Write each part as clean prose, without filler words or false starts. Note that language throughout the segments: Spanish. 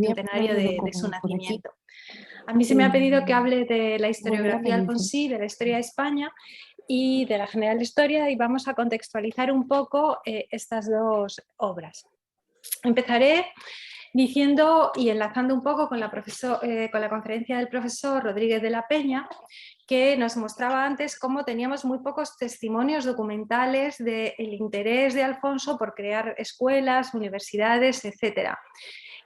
centenario de su nacimiento. A mí se me ha pedido que hable de la historiografía alfonsí, de la historia de España y de la General Historia, y vamos a contextualizar un poco estas dos obras. Empezaré diciendo y enlazando un poco con la conferencia del profesor Rodríguez de la Peña, que nos mostraba antes cómo teníamos muy pocos testimonios documentales del interés de Alfonso por crear escuelas, universidades, etc.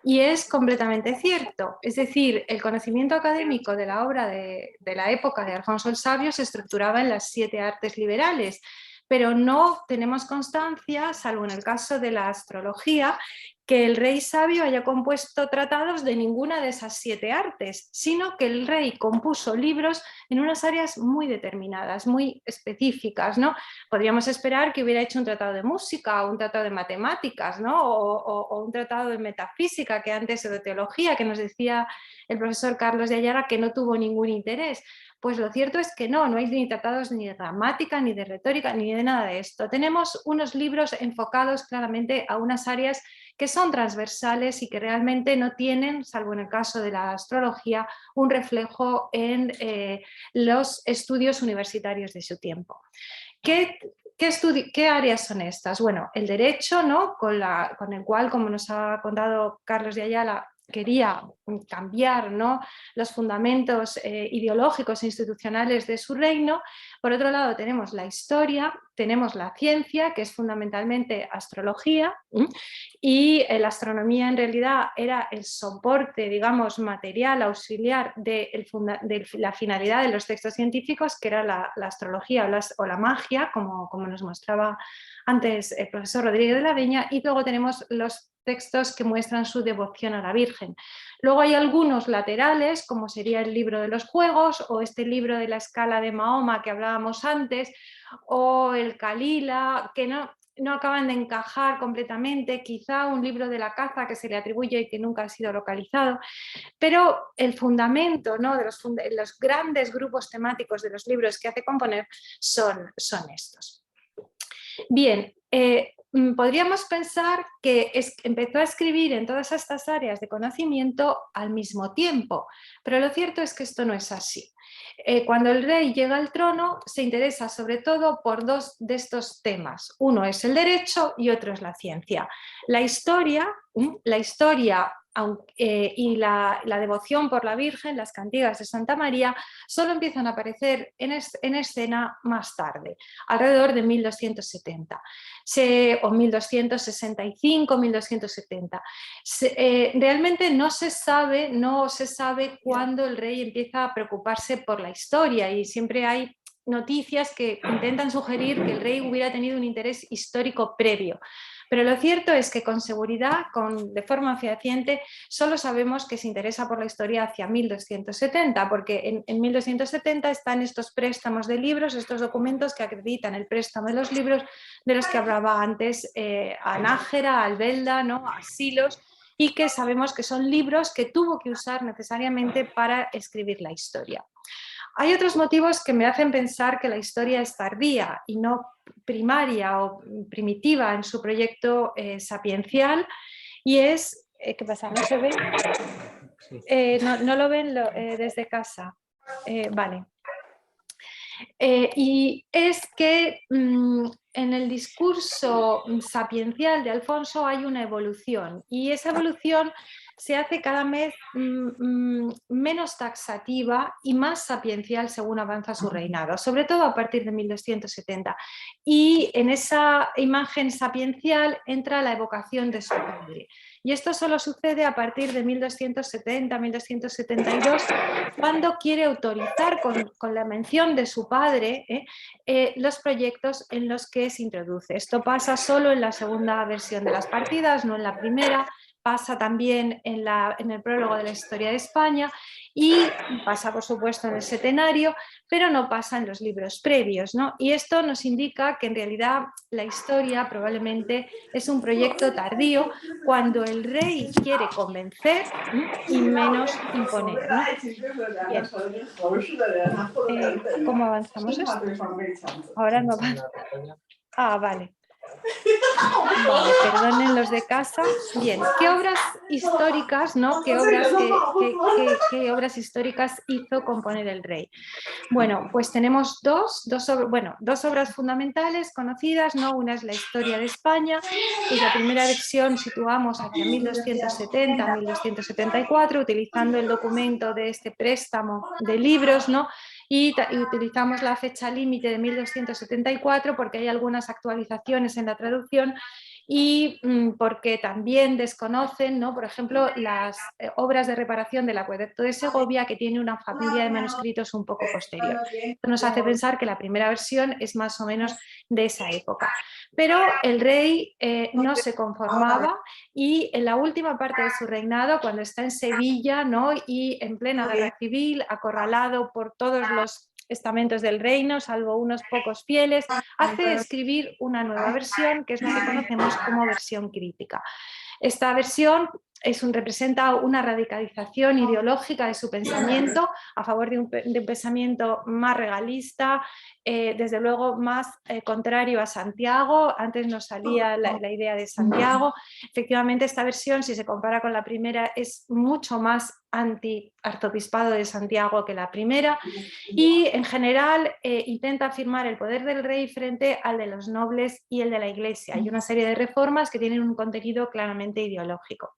Y es completamente cierto, es decir, el conocimiento académico de la obra de la época de Alfonso el Sabio se estructuraba en las 7 artes liberales, pero no tenemos constancia, salvo en el caso de la astrología, que el rey sabio haya compuesto tratados de ninguna de esas 7 artes, sino que el rey compuso libros en unas áreas muy determinadas, muy específicas, ¿no? Podríamos esperar que hubiera hecho un tratado de música, o un tratado de matemáticas, ¿no? o un tratado de metafísica, que antes, o de teología, que nos decía el profesor Carlos de Ayala que no tuvo ningún interés. Pues lo cierto es que no hay ni tratados ni de gramática, ni de retórica, ni de nada de esto. Tenemos unos libros enfocados claramente a unas áreas que son transversales y que realmente no tienen, salvo en el caso de la astrología, un reflejo en los estudios universitarios de su tiempo. ¿Qué áreas son estas? Bueno, el derecho, ¿no? con el cual, como nos ha contado Carlos de Ayala, quería cambiar, ¿no?, los fundamentos ideológicos e institucionales de su reino. Por otro lado tenemos la historia, tenemos la ciencia, que es fundamentalmente astrología, y la astronomía en realidad era el soporte, digamos, material, auxiliar de la finalidad de los textos científicos, que era la astrología o la magia, como nos mostraba antes el profesor Rodríguez de la Peña, y luego tenemos los textos que muestran su devoción a la Virgen. Luego hay algunos laterales, como sería el libro de los juegos, o este libro de la escala de Mahoma que hablábamos antes, o el Calila, que no acaban de encajar completamente, quizá un libro de la caza que se le atribuye y que nunca ha sido localizado, pero el fundamento, ¿no?, de los grandes grupos temáticos de los libros que hace componer son estos. Bien, podríamos pensar que empezó a escribir en todas estas áreas de conocimiento al mismo tiempo, pero lo cierto es que esto no es así. Cuando el rey llega al trono, se interesa sobre todo por 2 de estos temas. Uno es el derecho y otro es la ciencia. La historia y la devoción por la Virgen, las cantigas de Santa María, solo empiezan a aparecer en escena más tarde, alrededor de 1270 o 1265, 1270. Realmente no se sabe cuándo el rey empieza a preocuparse por la historia, y siempre hay noticias que intentan sugerir que el rey hubiera tenido un interés histórico previo. Pero lo cierto es que con seguridad, de forma fehaciente, solo sabemos que se interesa por la historia hacia 1270, porque en 1270 están estos préstamos de libros, estos documentos que acreditan el préstamo de los libros de los que hablaba antes a Nájera, a Albelda, ¿no?, a Silos, y que sabemos que son libros que tuvo que usar necesariamente para escribir la historia. Hay otros motivos que me hacen pensar que la historia es tardía y no primaria o primitiva en su proyecto sapiencial, y es... ¿qué pasa? ¿No se ve? No lo ven desde casa. Vale. Y es que en el discurso sapiencial de Alfonso hay una evolución, y esa evolución se hace cada vez menos taxativa y más sapiencial según avanza su reinado, sobre todo a partir de 1270. Y en esa imagen sapiencial entra la evocación de su padre. Y esto solo sucede a partir de 1270, 1272, cuando quiere autorizar con la mención de su padre los proyectos en los que se introduce. Esto pasa solo en la segunda versión de las partidas, no en la primera. Pasa también en el prólogo de la historia de España, y pasa, por supuesto, en el Setenario, pero no pasa en los libros previos, ¿no? Y esto nos indica que en realidad la historia probablemente es un proyecto tardío, cuando el rey quiere convencer y menos imponer, ¿no? Bien. ¿Cómo avanzamos esto? Ahora no va. Ah, vale. Vale, perdonen los de casa. Bien, ¿qué obras históricas, ¿no? ¿Qué obras históricas hizo componer el rey? Bueno, pues tenemos dos obras fundamentales conocidas, ¿no? Una es la Historia de España, cuya primera versión situamos hacia 1270-1274, utilizando el documento de este préstamo de libros, ¿no? Y utilizamos la fecha límite de 1274 porque hay algunas actualizaciones en la traducción y porque también desconocen, ¿no? Por ejemplo, las obras de reparación del acueducto de Segovia, que tiene una familia de manuscritos un poco posterior. Esto nos hace pensar que la primera versión es más o menos de esa época. Pero el rey no se conformaba y en la última parte de su reinado, cuando está en Sevilla, ¿no? Y en plena guerra civil, acorralado por todos los estamentos del reino, salvo unos pocos fieles, hace escribir una nueva versión, que es la que conocemos como versión crítica. Esta versión representa una radicalización ideológica de su pensamiento a favor de un pensamiento más regalista, desde luego más contrario a Santiago. Antes nos salía la idea de Santiago. Efectivamente, esta versión, si se compara con la primera, es mucho más anti-arzobispado de Santiago que la primera y en general intenta afirmar el poder del rey frente al de los nobles y el de la Iglesia. Hay una serie de reformas que tienen un contenido claramente ideológico.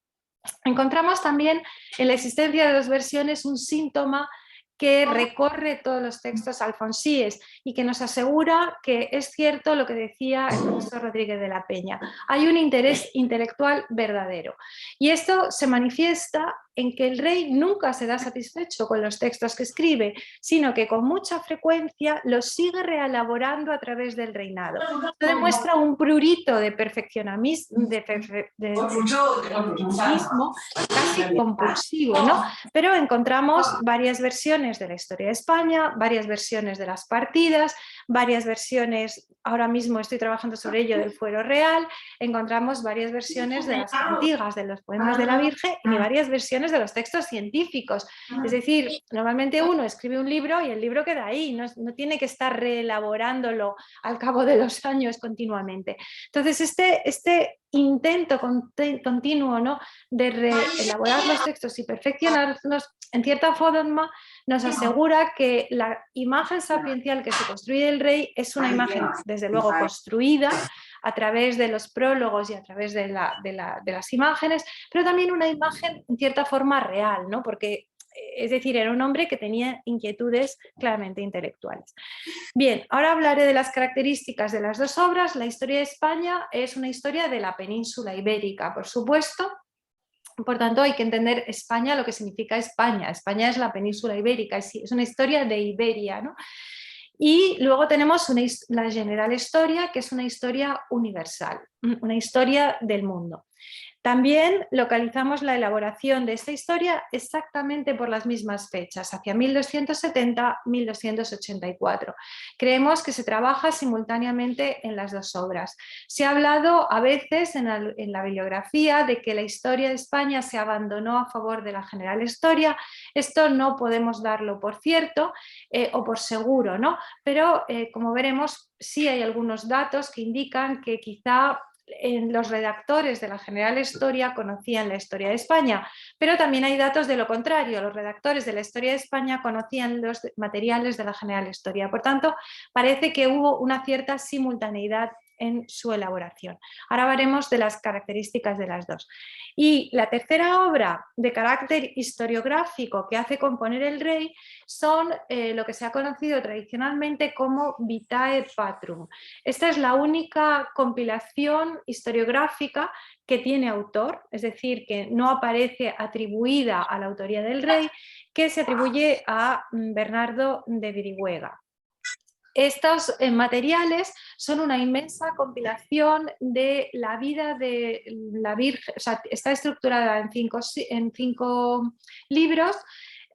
Encontramos también en la existencia de dos versiones un síntoma que recorre todos los textos alfonsíes y que nos asegura que es cierto lo que decía el profesor Rodríguez de la Peña. Hay un interés intelectual verdadero y esto se manifiesta en que el rey nunca se da satisfecho con los textos que escribe, sino que con mucha frecuencia los sigue reelaborando a través del reinado. Esto demuestra un prurito de perfeccionismo, casi compulsivo, ¿no? Pero encontramos varias versiones de la historia de España, varias versiones de las partidas, varias versiones, ahora mismo estoy trabajando sobre ello, del fuero real, encontramos varias versiones de las cantigas, de los poemas de la Virgen y varias versiones de los textos científicos. Es decir, normalmente uno escribe un libro y el libro queda ahí, no tiene que estar reelaborándolo al cabo de los años continuamente. Entonces, este intento continuo, ¿no?, de reelaborar los textos y perfeccionarlos, en cierta forma nos asegura que la imagen sapiencial que se construye del rey es una imagen, desde luego, construida a través de los prólogos y a través de las imágenes, pero también una imagen en cierta forma real, ¿no? Porque, es decir, era un hombre que tenía inquietudes claramente intelectuales. Bien, ahora hablaré de las características de las dos obras. La historia de España es una historia de la península ibérica, por supuesto. Por tanto, hay que entender España, lo que significa España. España es la península ibérica, es una historia de Iberia, ¿no? Y luego tenemos la general historia, que es una historia universal, una historia del mundo. También localizamos la elaboración de esta historia exactamente por las mismas fechas, hacia 1270-1284. Creemos que se trabaja simultáneamente en las dos obras. Se ha hablado a veces en la bibliografía de que la historia de España se abandonó a favor de la general historia. Esto no podemos darlo por cierto o por seguro, ¿no? Pero como veremos, sí hay algunos datos que indican que quizá los redactores de la general historia conocían la historia de España, pero también hay datos de lo contrario. Los redactores de la historia de España conocían los materiales de la general historia. Por tanto, parece que hubo una cierta simultaneidad en su elaboración. Ahora veremos de las características de las dos. Y la tercera obra de carácter historiográfico que hace componer el rey son lo que se ha conocido tradicionalmente como Vitae Patrum. Esta es la única compilación historiográfica que tiene autor, es decir, que no aparece atribuida a la autoría del rey, que se atribuye a Bernardo de Virihuega. Estos materiales son una inmensa compilación de la vida de la Virgen, o sea, está estructurada en cinco libros.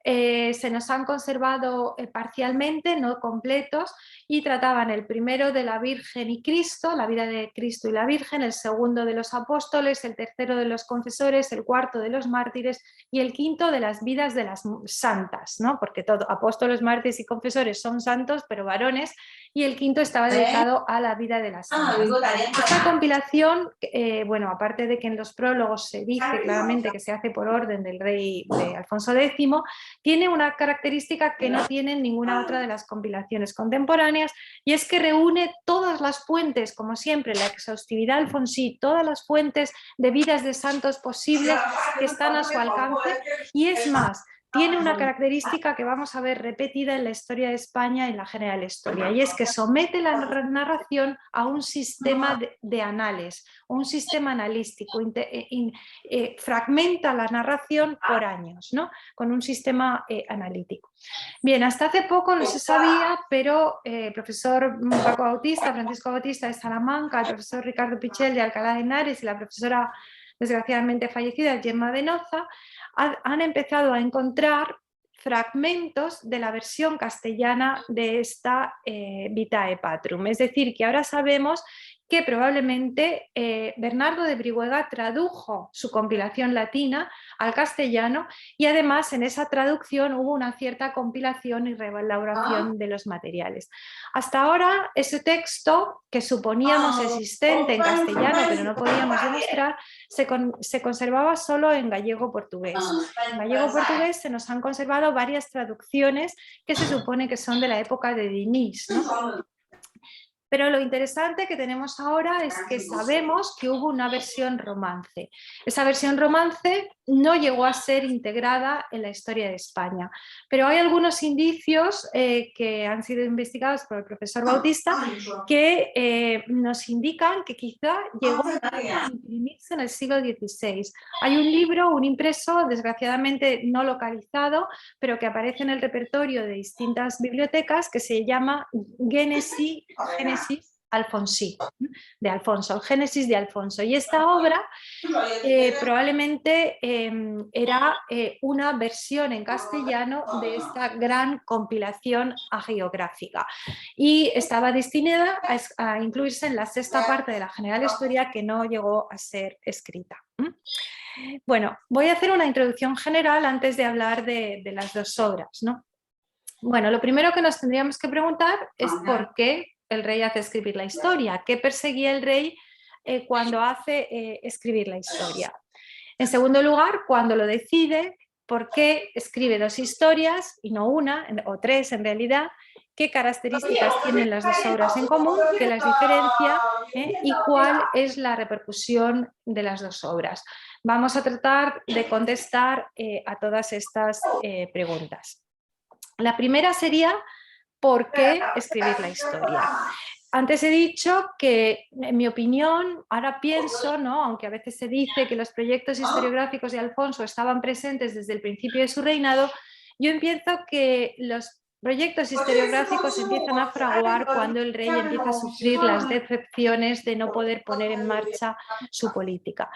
Se nos han conservado parcialmente, no completos, y trataban el primero de la Virgen y Cristo, la vida de Cristo y la Virgen, el segundo de los apóstoles, el tercero de los confesores, el cuarto de los mártires y el quinto de las vidas de las santas, ¿no? Porque todo, apóstoles, mártires y confesores son santos, pero varones, y el quinto estaba dedicado a la vida de las santas. Esta compilación, bueno, aparte de que en los prólogos se dice claramente que se hace por orden del rey de Alfonso X, tiene una característica que no tiene ninguna otra de las compilaciones contemporáneas, y es que reúne todas las fuentes, como siempre, la exhaustividad alfonsí, todas las fuentes de vidas de santos posibles que están a su alcance, y es más, tiene una característica que vamos a ver repetida en la historia de España y en la general historia, y es que somete la narración a un sistema de anales, un sistema analístico, fragmenta la narración por años, ¿no? Con un sistema analítico. Bien, hasta hace poco no se sabía, pero el profesor Paco Bautista, Francisco Bautista de Salamanca, el profesor Ricardo Pichel de Alcalá de Henares y la profesora desgraciadamente fallecida Gemma de Noza han empezado a encontrar fragmentos de la versión castellana de esta Vitae Patrum. Es decir, que ahora sabemos que probablemente Bernardo de Brihuega tradujo su compilación latina al castellano, y además en esa traducción hubo una cierta compilación y reelaboración de los materiales. Hasta ahora ese texto, que suponíamos existente en castellano pero no podíamos demostrar, se conservaba solo en gallego-portugués. En gallego-portugués se nos han conservado varias traducciones que se supone que son de la época de Diniz, ¿no? Pero lo interesante que tenemos ahora es que sabemos que hubo una versión romance. Esa versión romance no llegó a ser integrada en la historia de España, pero hay algunos indicios que han sido investigados por el profesor Bautista que nos indican que quizá llegó a imprimirse en el siglo XVI. Hay un libro, un impreso, desgraciadamente no localizado, pero que aparece en el repertorio de distintas bibliotecas, que se llama Génesis Alfonsí, de Alfonso, el Génesis de Alfonso. Y esta obra probablemente era una versión en castellano de esta gran compilación hagiográfica, y estaba destinada a incluirse en la sexta parte de la General Historia, que no llegó a ser escrita. Bueno, voy a hacer una introducción general antes de hablar de las dos obras, ¿no? Bueno, lo primero que nos tendríamos que preguntar es por qué el rey hace escribir la historia, qué perseguía el rey cuando hace escribir la historia. En segundo lugar, cuando lo decide, por qué escribe dos historias y no una, o tres en realidad, qué características tienen las dos obras en común, qué las diferencia y cuál es la repercusión de las dos obras. Vamos a tratar de contestar a todas estas preguntas. La primera sería, ¿por qué escribir la historia? Antes he dicho que, en mi opinión, ahora pienso, ¿no?, aunque a veces se dice que los proyectos historiográficos de Alfonso estaban presentes desde el principio de su reinado, yo pienso que los proyectos historiográficos empiezan a fraguar cuando el rey empieza a sufrir las decepciones de no poder poner en marcha su política.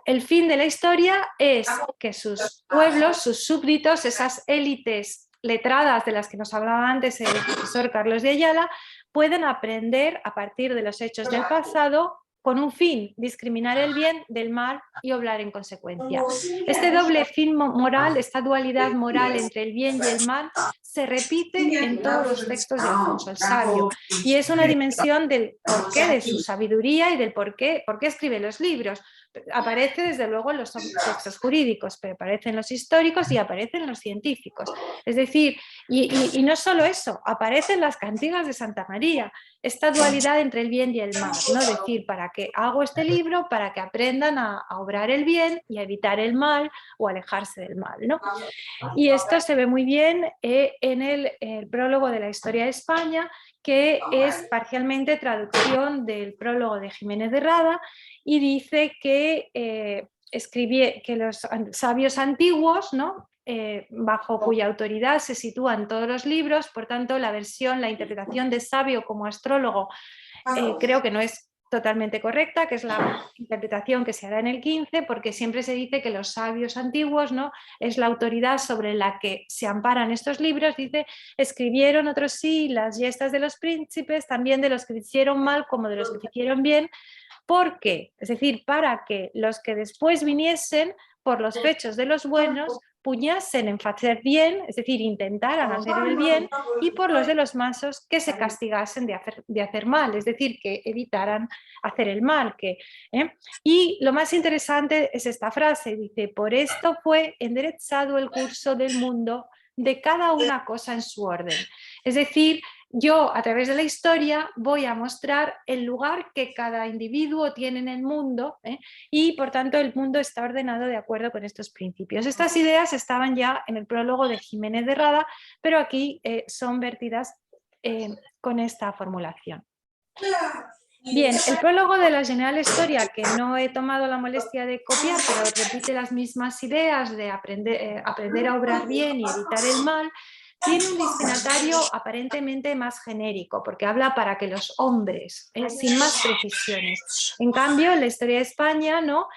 El fin de la historia es que sus pueblos, sus súbditos, esas élites letradas de las que nos hablaba antes el profesor Carlos de Ayala, pueden aprender a partir de los hechos del pasado con un fin: discriminar el bien del mal y obrar en consecuencia. Este doble fin moral, esta dualidad moral entre el bien y el mal, se repite en todos los textos de Alfonso el Sabio, y es una dimensión del porqué de su sabiduría y del por qué escribe los libros. Aparece desde luego en los textos jurídicos, pero aparece en los históricos y aparece en los científicos. Es decir, y no solo eso, aparecen las cantigas de Santa María, esta dualidad entre el bien y el mal, ¿no? Es decir, ¿para qué hago este libro? Para que aprendan a obrar el bien y a evitar el mal o alejarse del mal, ¿no? Y esto se ve muy bien en el prólogo de la Historia de España, que es parcialmente traducción del prólogo de Jiménez de Rada, y dice que, que los sabios antiguos, ¿no?, bajo cuya autoridad se sitúan todos los libros, por tanto la interpretación de Sabio como astrólogo creo que no es totalmente correcta, que es la interpretación que se hará en el 15, porque siempre se dice que los sabios antiguos, ¿no?, es la autoridad sobre la que se amparan estos libros. Dice, escribieron otros sí las gestas de los príncipes, también de los que hicieron mal como de los que hicieron bien. ¿Por qué? Es decir, para que los que después viniesen por los pechos de los buenos puñasen en hacer bien, es decir, intentaran hacer el bien, y por los de los masos que se castigasen de hacer mal, es decir, que evitaran hacer el mal. Y lo más interesante es esta frase, dice, por esto fue enderezado el curso del mundo de cada una cosa en su orden. Es decir, yo a través de la historia voy a mostrar el lugar que cada individuo tiene en el mundo, y por tanto el mundo está ordenado de acuerdo con estos principios. Estas ideas estaban ya en el prólogo de Jiménez de Rada, pero aquí son vertidas con esta formulación. Bien, el prólogo de la General Historia, que no he tomado la molestia de copiar, pero repite las mismas ideas de aprender a obrar bien y evitar el mal, tiene un destinatario aparentemente más genérico, porque habla para que los hombres, sin más precisiones. En cambio, en la historia de España, ¿no?,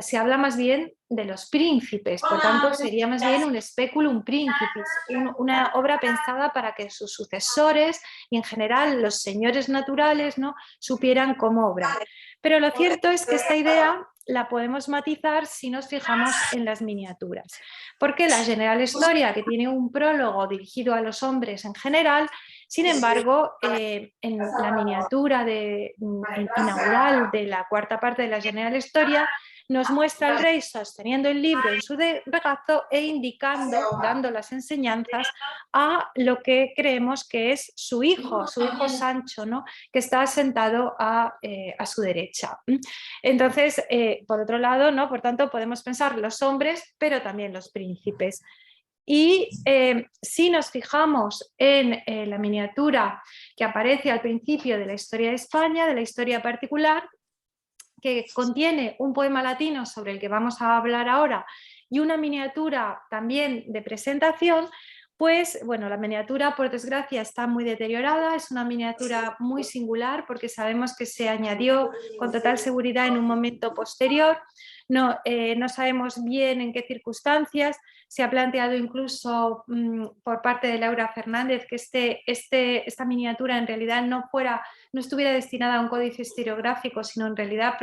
se habla más bien de los príncipes, por tanto sería más bien un speculum principis, una obra pensada para que sus sucesores y en general los señores naturales, ¿no?, supieran cómo obrar. Pero lo cierto es que esta idea la podemos matizar si nos fijamos en las miniaturas, porque la General Historia, que tiene un prólogo dirigido a los hombres en general, sin embargo, en la miniatura inaugural de la cuarta parte de la General Historia, nos muestra al rey sosteniendo el libro en su regazo e indicando, dando las enseñanzas a lo que creemos que es su hijo Sancho, ¿no?, que está sentado a su derecha. Entonces, por otro lado, ¿no?, por tanto, podemos pensar los hombres, pero también los príncipes. Y si nos fijamos en la miniatura que aparece al principio de la historia de España, de la historia particular, que contiene un poema latino sobre el que vamos a hablar ahora y una miniatura también de presentación, pues bueno, la miniatura por desgracia está muy deteriorada, es una miniatura muy singular porque sabemos que se añadió con total seguridad en un momento posterior, no sabemos bien en qué circunstancias, se ha planteado incluso por parte de Laura Fernández que esta miniatura en realidad no estuviera destinada a un códice estereográfico, sino en realidad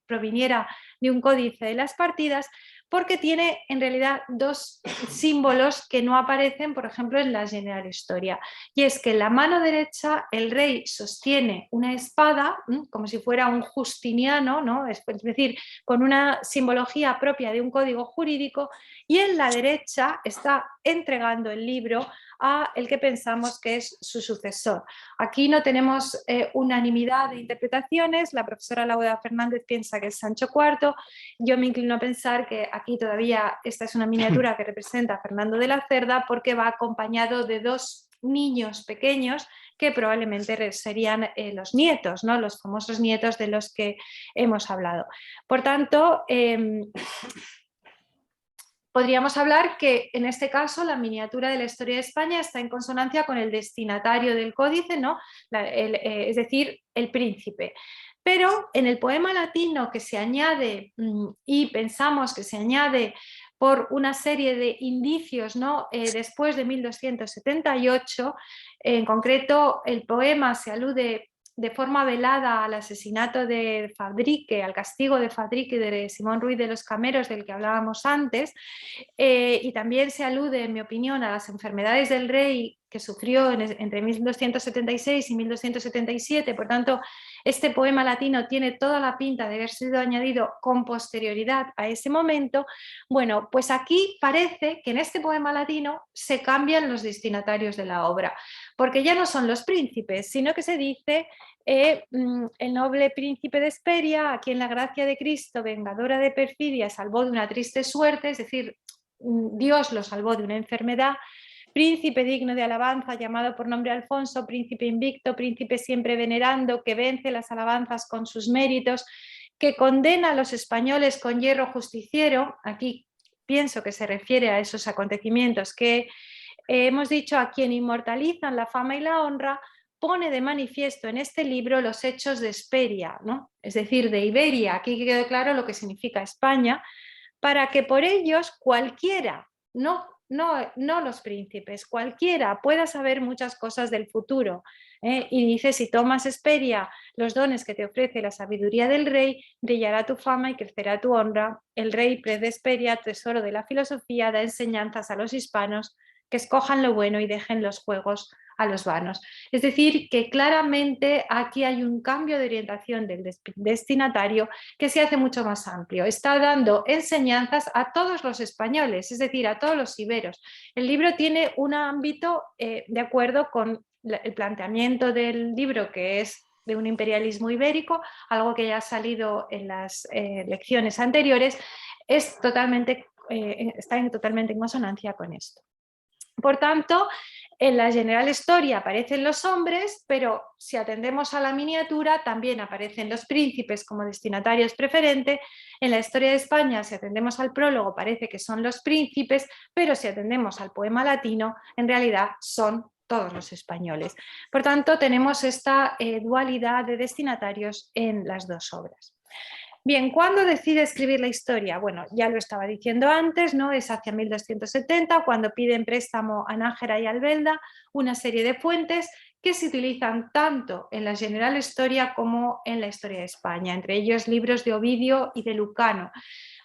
proviniera de un códice de las partidas, porque tiene en realidad dos símbolos que no aparecen, por ejemplo, en la General Historia. Y es que en la mano derecha el rey sostiene una espada, como si fuera un justiniano, ¿no?, es decir, con una simbología propia de un código jurídico, y en la derecha está entregando el libro a el que pensamos que es su sucesor. Aquí no tenemos unanimidad de interpretaciones, la profesora Laura Fernández piensa que es Sancho IV, yo me inclino a pensar que aquí todavía esta es una miniatura que representa a Fernando de la Cerda porque va acompañado de dos niños pequeños que probablemente serían los nietos, ¿no?, los famosos nietos de los que hemos hablado. Por tanto, podríamos hablar que en este caso la miniatura de la historia de España está en consonancia con el destinatario del códice, ¿no?, es decir, el príncipe. Pero en el poema latino que se añade, y pensamos que se añade por una serie de indicios, ¿no?, después de 1278, en concreto el poema se alude de forma velada al asesinato de Fadrique, al castigo de Fadrique de Simón Ruiz de los Cameros, del que hablábamos antes, y también se alude, en mi opinión, a las enfermedades del rey que sufrió entre 1276 y 1277, por tanto, este poema latino tiene toda la pinta de haber sido añadido con posterioridad a ese momento. Bueno, pues aquí parece que en este poema latino se cambian los destinatarios de la obra, porque ya no son los príncipes, sino que se dice el noble príncipe de Hesperia, a quien la gracia de Cristo, vengadora de perfidia, salvó de una triste suerte, es decir, Dios lo salvó de una enfermedad. Príncipe digno de alabanza, llamado por nombre Alfonso, príncipe invicto, príncipe siempre venerando, que vence las alabanzas con sus méritos, que condena a los españoles con hierro justiciero. Aquí pienso que se refiere a esos acontecimientos que hemos dicho, a quien inmortalizan la fama y la honra, pone de manifiesto en este libro los hechos de Hesperia, ¿no? Es decir, de Iberia. Aquí quedó claro lo que significa España, para que por ellos cualquiera, no los príncipes, cualquiera pueda saber muchas cosas del futuro. Y dice, si tomas Hesperia, los dones que te ofrece la sabiduría del rey, brillará tu fama y crecerá tu honra. El rey de Hesperia, tesoro de la filosofía, da enseñanzas a los hispanos que escojan lo bueno y dejen los juegos a los vanos. Es decir, que claramente aquí hay un cambio de orientación del destinatario que se hace mucho más amplio. Está dando enseñanzas a todos los españoles, es decir, a todos los iberos. El libro tiene un ámbito de acuerdo con el planteamiento del libro, que es de un imperialismo ibérico, algo que ya ha salido en las lecciones anteriores, está totalmente en consonancia con esto. Por tanto, en la General Story aparecen los hombres, pero si atendemos a la miniatura también aparecen los príncipes como destinatarios preferentes. En la historia de España, si atendemos al prólogo, parece que son los príncipes, pero si atendemos al poema latino, en realidad son todos los españoles. Por tanto, tenemos esta dualidad de destinatarios en las dos obras. Bien, ¿cuándo decide escribir la historia? Bueno, ya lo estaba diciendo antes, ¿no? Es hacia 1270 cuando piden préstamo a Nájera y Albelda una serie de fuentes que se utilizan tanto en la General Historia como en la Historia de España, entre ellos libros de Ovidio y de Lucano.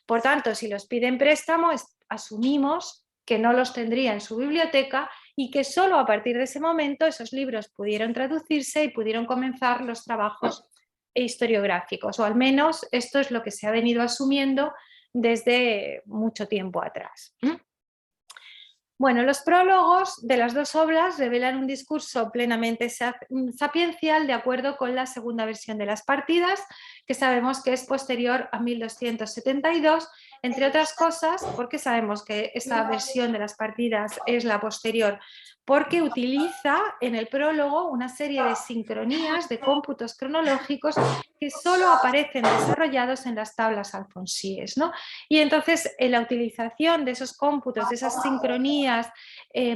Por tanto, si los piden préstamo, asumimos que no los tendría en su biblioteca y que solo a partir de ese momento esos libros pudieron traducirse y pudieron comenzar los trabajos historiográficos, o al menos esto es lo que se ha venido asumiendo desde mucho tiempo atrás. Bueno, los prólogos de las dos obras revelan un discurso plenamente sapiencial de acuerdo con la segunda versión de las partidas, que sabemos que es posterior a 1272, entre otras cosas porque sabemos que esta versión de las partidas es la posterior, porque utiliza en el prólogo una serie de sincronías, de cómputos cronológicos que solo aparecen desarrollados en las tablas alfonsíes, ¿no? Y entonces la utilización de esos cómputos, de esas sincronías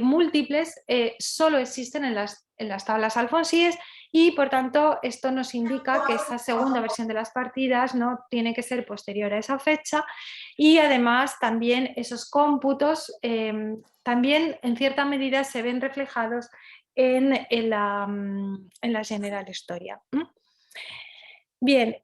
múltiples, solo existen en las tablas alfonsíes y por tanto esto nos indica que esta segunda versión de las partidas no tiene que ser posterior a esa fecha y además también esos cómputos también en cierta medida se ven reflejados en la General Historia. Bien,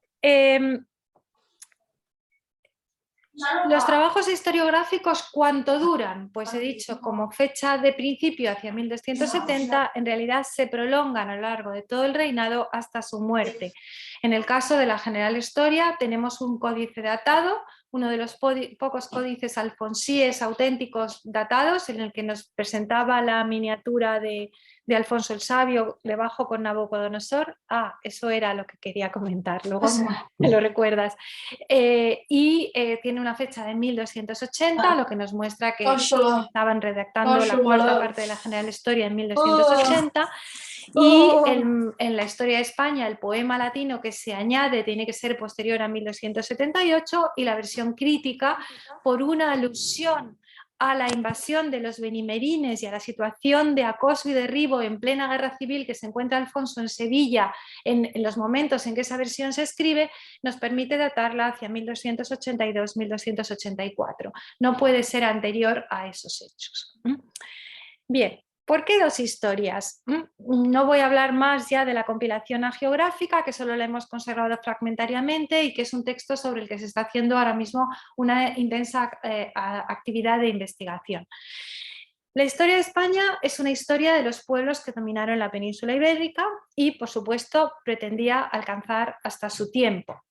los trabajos historiográficos, ¿cuánto duran? Pues he dicho, como fecha de principio hacia 1270, en realidad se prolongan a lo largo de todo el reinado hasta su muerte. En el caso de la General Historia tenemos un códice datado, uno de los pocos códices alfonsíes auténticos datados, en el que nos presentaba la miniatura de Alfonso el Sabio debajo con Nabucodonosor. Eso era lo que quería comentar, luego me lo recuerdas. Tiene una fecha de 1280, lo que nos muestra que estaban redactando la cuarta parte de la General Historia en 1280. Y en la Historia de España el poema latino que se añade tiene que ser posterior a 1278 y la versión crítica por una alusión a la invasión de los benimerines y a la situación de acoso y derribo en plena guerra civil que se encuentra Alfonso en Sevilla en los momentos en que esa versión se escribe, nos permite datarla hacia 1282-1284. No puede ser anterior a esos hechos. Bien. ¿Por qué dos historias? No voy a hablar más ya de la compilación hagiográfica, que solo la hemos conservado fragmentariamente y que es un texto sobre el que se está haciendo ahora mismo una intensa actividad de investigación. La historia de España es una historia de los pueblos que dominaron la península ibérica y, por supuesto, pretendía alcanzar hasta su tiempo.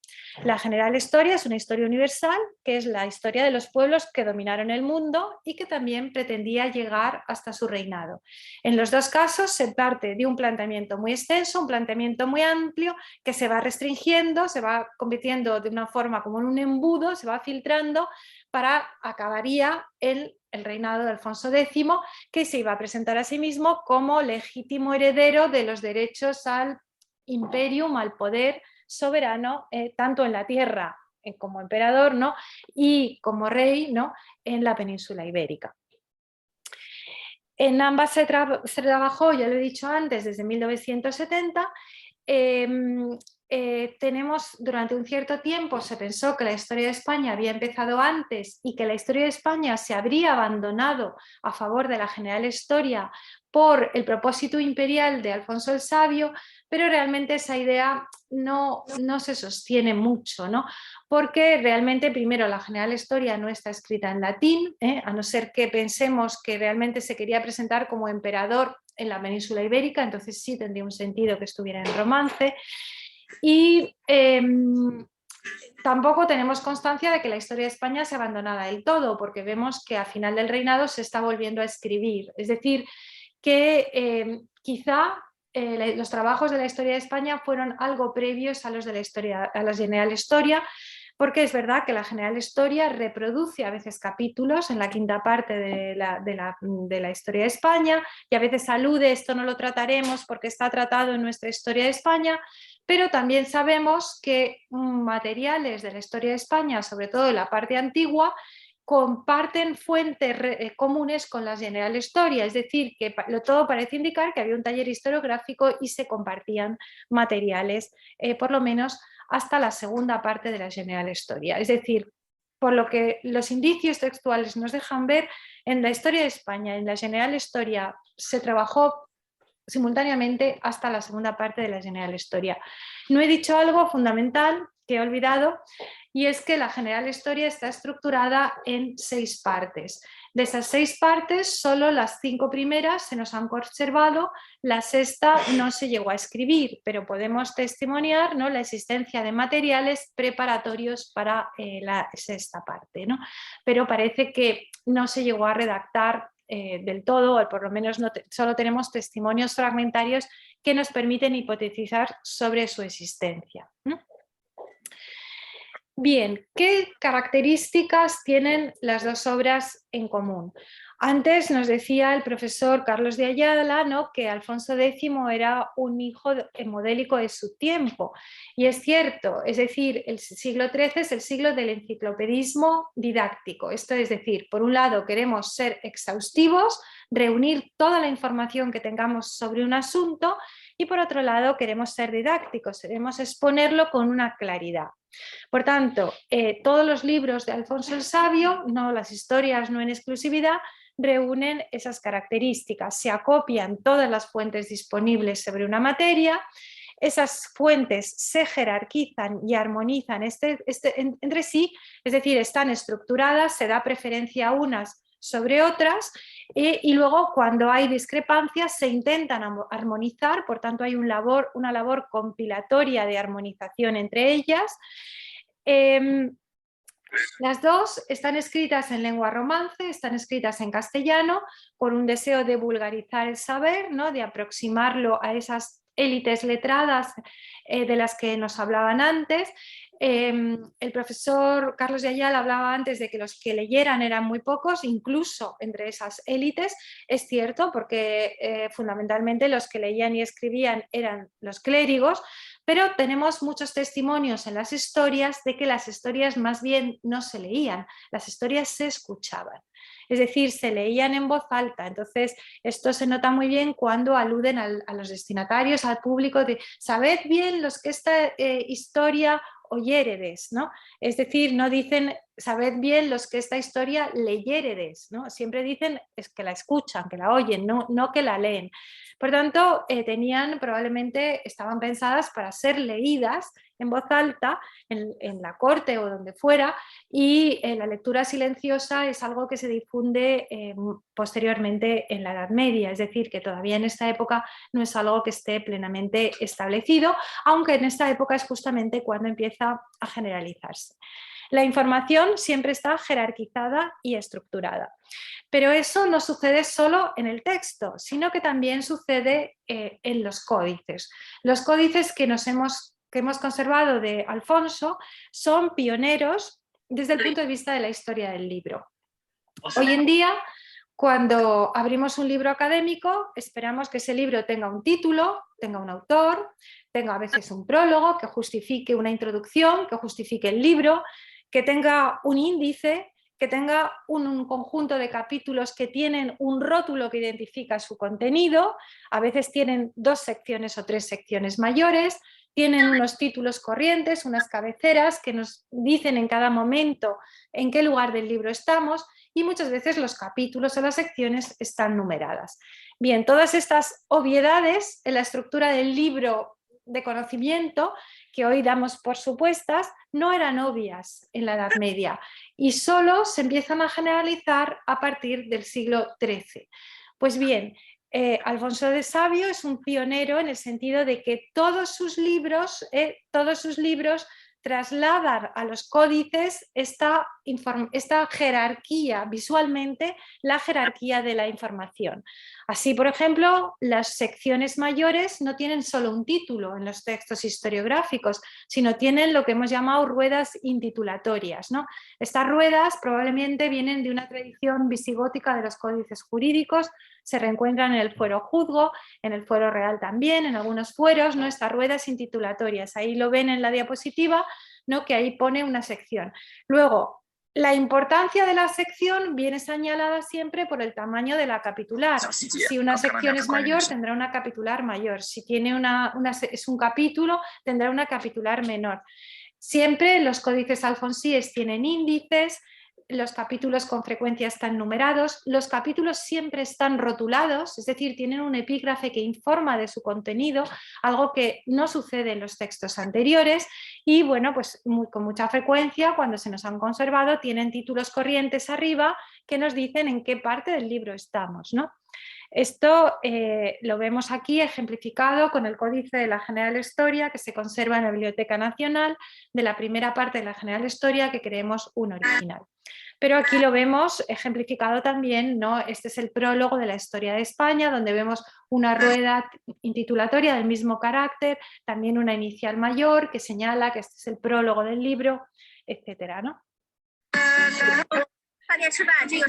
La General Historia es una historia universal, que es la historia de los pueblos que dominaron el mundo y que también pretendía llegar hasta su reinado. En los dos casos se parte de un planteamiento muy extenso, un planteamiento muy amplio, que se va restringiendo, se va convirtiendo de una forma como en un embudo, se va filtrando para acabaría el reinado de Alfonso X, que se iba a presentar a sí mismo como legítimo heredero de los derechos al imperium, al poder soberano, tanto en la tierra como emperador, ¿no? Y como rey, ¿no? En la península ibérica. En ambas se trabajó, ya lo he dicho antes, desde 1970. Tenemos, durante un cierto tiempo se pensó que la historia de España había empezado antes y que la historia de España se habría abandonado a favor de la general historia por el propósito imperial de Alfonso el Sabio, pero realmente esa idea no se sostiene mucho, ¿no? Porque realmente, primero, la general historia no está escrita en latín, a no ser que pensemos que realmente se quería presentar como emperador en la península ibérica, entonces sí tendría un sentido que estuviera en romance. Y tampoco tenemos constancia de que la historia de España se abandonara del todo, porque vemos que a final del reinado se está volviendo a escribir. Es decir, que quizá los trabajos de la historia de España fueron algo previos a los de la historia, a la general historia, porque es verdad que la general historia reproduce a veces capítulos en la quinta parte de la historia de España y a veces alude, esto no lo trataremos porque está tratado en nuestra historia de España, pero también sabemos que materiales de la historia de España, sobre todo de la parte antigua, comparten fuentes comunes con la general historia, es decir, que todo parece indicar que había un taller historiográfico y se compartían materiales, por lo menos hasta la segunda parte de la general historia. Es decir, por lo que los indicios textuales nos dejan ver, en la historia de España, en la general historia, se trabajó simultáneamente hasta la segunda parte de la general historia. No he dicho algo fundamental que he olvidado, y es que la general historia está estructurada en 6 partes. De esas 6 partes, solo las 5 primeras se nos han conservado, la sexta no se llegó a escribir, pero podemos testimoniar, ¿no?, la existencia de materiales preparatorios para la sexta parte, ¿no? Pero parece que no se llegó a redactar del todo, o por lo menos solo tenemos testimonios fragmentarios que nos permiten hipotetizar sobre su existencia. Bien, ¿qué características tienen las dos obras en común? Antes nos decía el profesor Carlos de Ayala, ¿no?, que Alfonso X era un hijo modélico de su tiempo, y es cierto, es decir, el siglo XIII es el siglo del enciclopedismo didáctico. Esto es decir, por un lado queremos ser exhaustivos, reunir toda la información que tengamos sobre un asunto, y por otro lado queremos ser didácticos, queremos exponerlo con una claridad. Por tanto, todos los libros de Alfonso el Sabio, no las historias, no en exclusividad, reúnen esas características. Se acopian todas las fuentes disponibles sobre una materia, esas fuentes se jerarquizan y armonizan entre sí, es decir, están estructuradas, se da preferencia a unas sobre otras, y luego cuando hay discrepancias se intentan armonizar, por tanto hay una labor compilatoria de armonización entre ellas. Las dos están escritas en lengua romance, están escritas en castellano, con un deseo de vulgarizar el saber, ¿no?, de aproximarlo a esas élites letradas de las que nos hablaban antes. El profesor Carlos de Ayala hablaba antes de que los que leyeran eran muy pocos, incluso entre esas élites. Es cierto, porque fundamentalmente los que leían y escribían eran los clérigos, pero tenemos muchos testimonios en las historias de que las historias más bien no se leían, las historias se escuchaban. Es decir, se leían en voz alta. Entonces, esto se nota muy bien cuando aluden a los destinatarios, al público, de sabed bien los que esta historia oyéredes, ¿no? Es decir, no dicen sabed bien los que esta historia leyéredes, ¿no? Siempre dicen es que la escuchan, que la oyen, no que la leen. Por tanto, probablemente estaban pensadas para ser leídas en voz alta en la corte o donde fuera, y la lectura silenciosa es algo que se difunde posteriormente en la Edad Media, es decir, que todavía en esta época no es algo que esté plenamente establecido, aunque en esta época es justamente cuando empieza a generalizarse. La información siempre está jerarquizada y estructurada, pero eso no sucede solo en el texto, sino que también sucede en los códices. Los códices que hemos conservado de Alfonso son pioneros desde el punto de vista de la historia del libro. Hoy en día, cuando abrimos un libro académico, esperamos que ese libro tenga un título, tenga un autor, tenga a veces un prólogo que justifique una introducción, que justifique el libro, que tenga un índice que tenga un conjunto de capítulos que tienen un rótulo que identifica su contenido, a veces tienen 2 secciones o 3 secciones mayores, tienen unos títulos corrientes, unas cabeceras que nos dicen en cada momento en qué lugar del libro estamos y muchas veces los capítulos o las secciones están numeradas. Bien, todas estas obviedades en la estructura del libro de conocimiento que hoy damos por supuestas no eran obvias en la Edad Media y solo se empiezan a generalizar a partir del siglo XIII. Pues bien, Alfonso de Sabio es un pionero en el sentido de que todos sus libros trasladan a los códices esta jerarquía, visualmente, la jerarquía de la información. Así, por ejemplo, las secciones mayores no tienen solo un título en los textos historiográficos, sino tienen lo que hemos llamado ruedas intitulatorias, ¿no? Estas ruedas probablemente vienen de una tradición visigótica de los códices jurídicos, se reencuentran en el fuero juzgo, en el fuero real también, en algunos fueros, ¿no? Estas ruedas intitulatorias, ahí lo ven en la diapositiva, ¿no? Que ahí pone una sección. Luego, la importancia de la sección viene señalada siempre por el tamaño de la capitular. Si una sección es mayor, tendrá una capitular mayor. Si tiene es un capítulo, tendrá una capitular menor. Siempre los códices alfonsíes tienen índices, los capítulos con frecuencia están numerados, los capítulos siempre están rotulados, es decir, tienen un epígrafe que informa de su contenido, algo que no sucede en los textos anteriores y bueno, pues con mucha frecuencia cuando se nos han conservado tienen títulos corrientes arriba que nos dicen en qué parte del libro estamos, ¿no? Esto lo vemos aquí ejemplificado con el Códice de la General Historia que se conserva en la Biblioteca Nacional de la primera parte de la General Historia que creemos un original. Pero aquí lo vemos ejemplificado también, ¿no? Este es el prólogo de la historia de España, donde vemos una rueda intitulatoria del mismo carácter, también una inicial mayor que señala que este es el prólogo del libro, etcétera, ¿no?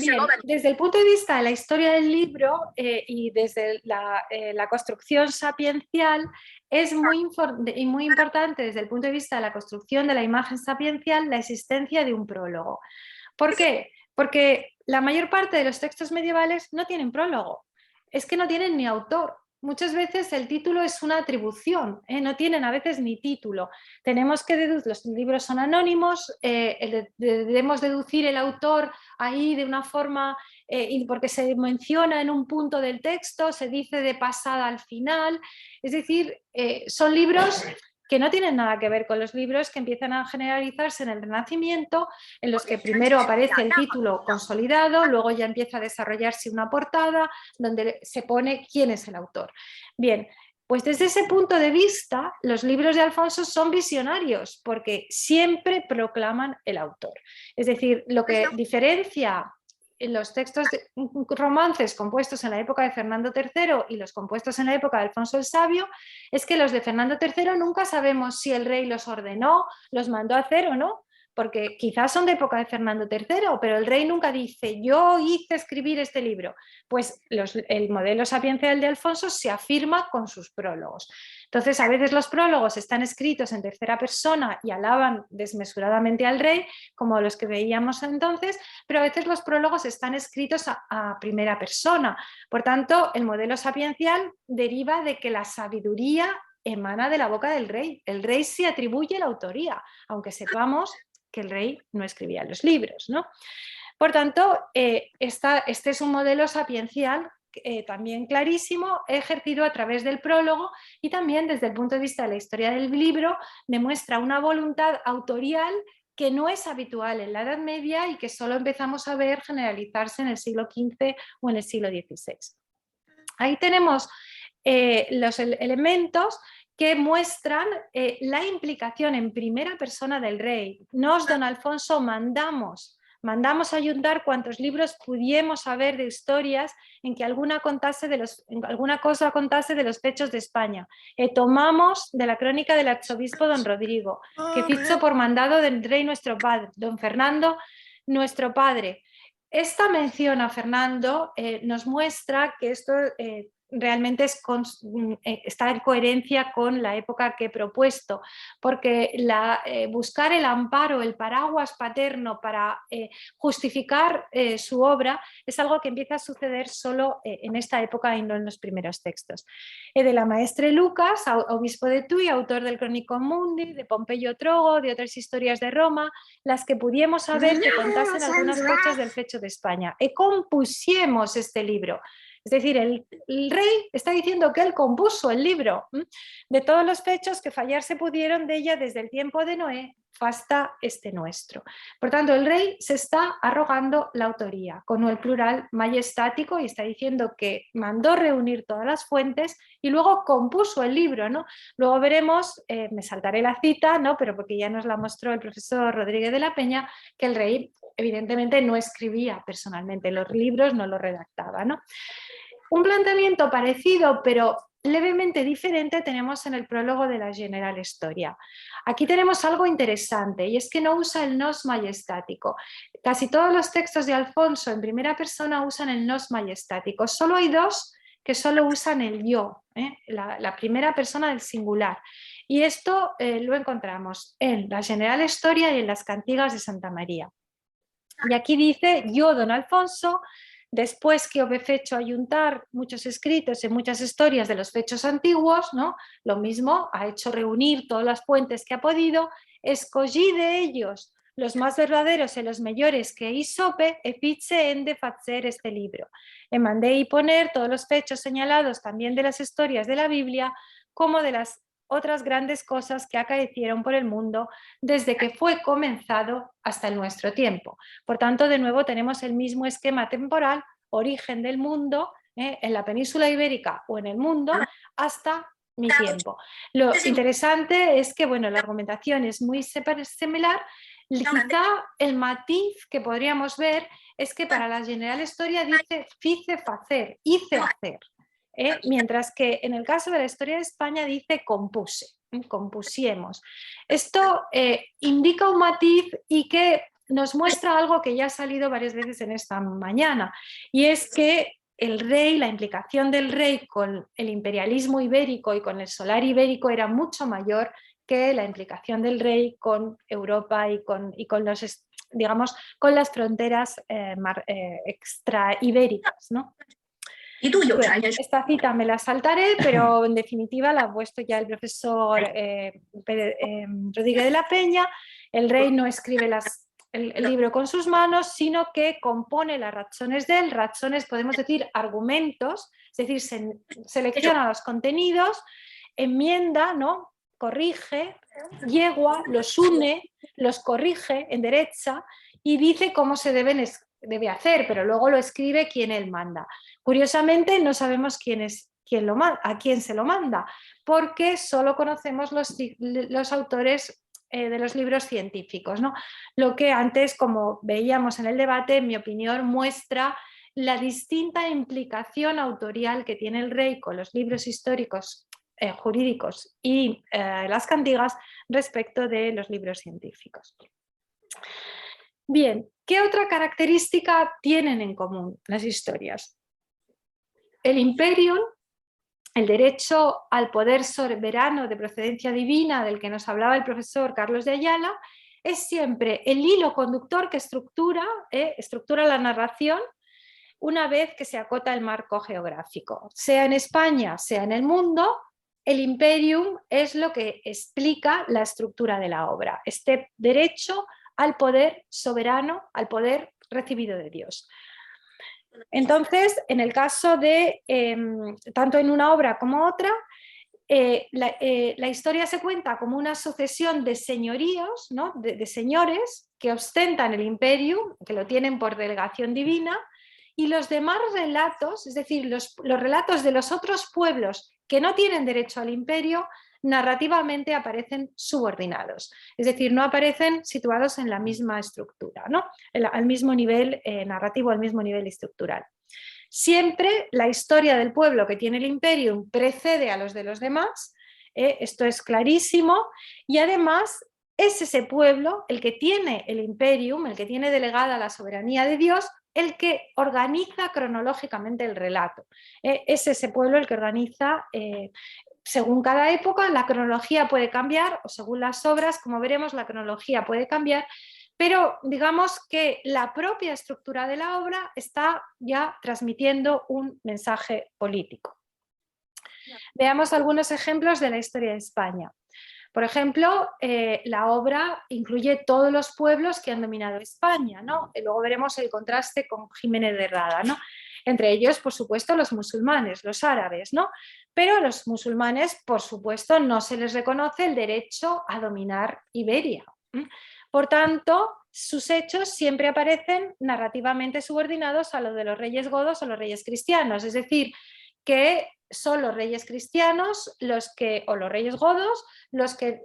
Bien, desde el punto de vista de la historia del libro y desde la construcción sapiencial, es muy importante desde el punto de vista de la construcción de la imagen sapiencial la existencia de un prólogo. ¿Por qué? Porque la mayor parte de los textos medievales no tienen prólogo, es que no tienen ni autor. Muchas veces el título es una atribución, no tienen a veces ni título. Tenemos que deducir, los libros son anónimos, debemos deducir el autor ahí de una forma, porque se menciona en un punto del texto, se dice de pasada al final, es decir, son libros que no tienen nada que ver con los libros que empiezan a generalizarse en el Renacimiento, en los que primero aparece el título consolidado, luego ya empieza a desarrollarse una portada donde se pone quién es el autor. Bien, pues desde ese punto de vista, los libros de Alfonso son visionarios porque siempre proclaman el autor. Es decir, lo que diferencia en los textos de romances compuestos en la época de Fernando III y los compuestos en la época de Alfonso el Sabio es que los de Fernando III nunca sabemos si el rey los ordenó, los mandó a hacer o no, porque quizás son de época de Fernando III, pero el rey nunca dice yo hice escribir este libro. Pues el modelo sapiencial de Alfonso se afirma con sus prólogos. Entonces, a veces los prólogos están escritos en tercera persona y alaban desmesuradamente al rey, como los que veíamos entonces, pero a veces los prólogos están escritos a primera persona. Por tanto, el modelo sapiencial deriva de que la sabiduría emana de la boca del rey. El rey se atribuye la autoría, aunque sepamos que el rey no escribía los libros, ¿no? Por tanto, este es un modelo sapiencial también clarísimo, ejercido a través del prólogo y también desde el punto de vista de la historia del libro demuestra una voluntad autorial que no es habitual en la Edad Media y que solo empezamos a ver generalizarse en el siglo XV o en el siglo XVI. Ahí tenemos los elementos que muestran la implicación en primera persona del rey. Nos, don Alfonso, mandamos ayudar cuantos libros pudiéramos saber de historias en que alguna cosa contase de los fechos de España. Tomamos de la crónica del arzobispo don Rodrigo, que fichó por mandado del rey nuestro padre, don Fernando, nuestro padre. Esta mención a Fernando nos muestra que esto realmente está en coherencia con la época que he propuesto, porque buscar el amparo, el paraguas paterno para justificar su obra es algo que empieza a suceder solo en esta época y no en los primeros textos. De la maestre Lucas, obispo de Tui, autor del Chronicon Mundi, de Pompeyo Trogo, de otras historias de Roma, las que pudiéramos saber que contasen algunas fechas del fecho de España. E compusiemos este libro. Es decir, el rey está diciendo que él compuso el libro de todos los fechos que fallar se pudieron de ella desde el tiempo de Noé hasta este nuestro. Por tanto, el rey se está arrogando la autoría con el plural majestático y está diciendo que mandó reunir todas las fuentes y luego compuso el libro, ¿no? Luego veremos, me saltaré la cita, ¿no? Pero porque ya nos la mostró el profesor Rodríguez de la Peña, que el rey evidentemente no escribía personalmente los libros, no los redactaba, ¿no? Un planteamiento parecido, pero levemente diferente, tenemos en el prólogo de la General Historia. Aquí tenemos algo interesante y es que no usa el nos majestático. Casi todos los textos de Alfonso en primera persona usan el nos majestático. Solo hay dos que solo usan el yo, la primera persona del singular. Y esto lo encontramos en la General Historia y en las Cantigas de Santa María. Y aquí dice, yo, don Alfonso, después que he fecho ayuntar muchos escritos y muchas historias de los fechos antiguos, ¿no? Lo mismo, ha hecho reunir todas las fuentes que ha podido, escogí de ellos los más verdaderos y los mejores que hisope e fiche en de facer este libro. E mandé y poner todos los fechos señalados también de las historias de la Biblia como de las otras grandes cosas que acaecieron por el mundo desde que fue comenzado hasta el nuestro tiempo. Por tanto, de nuevo tenemos el mismo esquema temporal, origen del mundo, en la península ibérica o en el mundo, hasta mi tiempo. Lo interesante es que, bueno, la argumentación es muy similar. Quizá el matiz que podríamos ver es que para la General Historia dice fice facer, hice hacer. Mientras que en el caso de la historia de España dice compuse, compusiemos. Esto indica un matiz y que nos muestra algo que ya ha salido varias veces en esta mañana, y es que el rey, la implicación del rey con el imperialismo ibérico y con el solar ibérico era mucho mayor que la implicación del rey con Europa y con los, digamos, con las fronteras extraibéricas, ¿no? Bien, esta cita me la saltaré, pero en definitiva la ha puesto ya el profesor Rodríguez de la Peña. El rey no escribe el libro con sus manos, sino que compone las razones de él. Razones, podemos decir, argumentos, es decir, selecciona los contenidos, enmienda, ¿no? Corrige, yegua, los une, los corrige, enderecha y dice cómo se debe hacer, pero luego lo escribe quien él manda. Curiosamente no sabemos a quién se lo manda, porque solo conocemos los autores de los libros científicos, ¿no? Lo que antes, como veíamos en el debate, en mi opinión, muestra la distinta implicación autorial que tiene el rey con los libros históricos, jurídicos y las cantigas respecto de los libros científicos. Bien, ¿qué otra característica tienen en común las historias? El imperium, el derecho al poder soberano de procedencia divina del que nos hablaba el profesor Carlos de Ayala, es siempre el hilo conductor que estructura la narración una vez que se acota el marco geográfico. Sea en España, sea en el mundo, el imperium es lo que explica la estructura de la obra, este derecho al poder soberano, al poder recibido de Dios. Entonces, en el caso de, tanto en una obra como otra, la historia se cuenta como una sucesión de señoríos, ¿no? de señores que ostentan el imperio, que lo tienen por delegación divina, y los demás relatos, es decir, los relatos de los otros pueblos que no tienen derecho al imperio, narrativamente aparecen subordinados, es decir, no aparecen situados en la misma estructura, ¿no? Al mismo nivel narrativo, al mismo nivel estructural. Siempre la historia del pueblo que tiene el imperium precede a los de los demás, esto es clarísimo, y además es ese pueblo el que tiene el imperium, el que tiene delegada la soberanía de Dios el que organiza cronológicamente el relato. Es ese pueblo el que organiza, según cada época, la cronología puede cambiar, o según las obras, como veremos, la cronología puede cambiar, pero digamos que la propia estructura de la obra está ya transmitiendo un mensaje político. Veamos algunos ejemplos de la historia de España. Por ejemplo, la obra incluye todos los pueblos que han dominado España, ¿no? Y luego veremos el contraste con Jiménez de Rada, ¿no? Entre ellos, por supuesto, los musulmanes, los árabes, ¿no? Pero a los musulmanes, por supuesto, no se les reconoce el derecho a dominar Iberia. Por tanto, sus hechos siempre aparecen narrativamente subordinados a los de los reyes godos o los reyes cristianos, es decir, que son los reyes cristianos o los reyes godos los que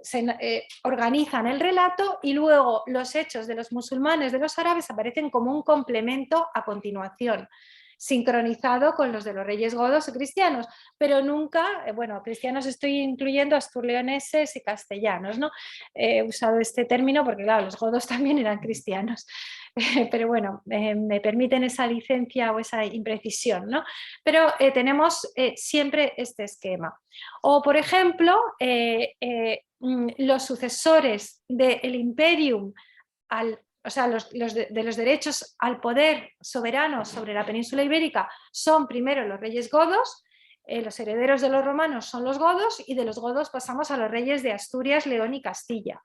organizan el relato, y luego los hechos de los musulmanes, de los árabes, aparecen como un complemento a continuación, sincronizado con los de los reyes godos o cristianos, pero nunca, bueno, cristianos estoy incluyendo asturleoneses y castellanos, ¿no? He usado este término porque, claro, los godos también eran cristianos, pero bueno, me permiten esa licencia o esa imprecisión, ¿no? Pero tenemos siempre este esquema. O, por ejemplo, los sucesores del Imperium, o sea, de los derechos al poder soberano sobre la península ibérica son primero los reyes godos, los herederos de los romanos son los godos, y de los godos pasamos a los reyes de Asturias, León y Castilla.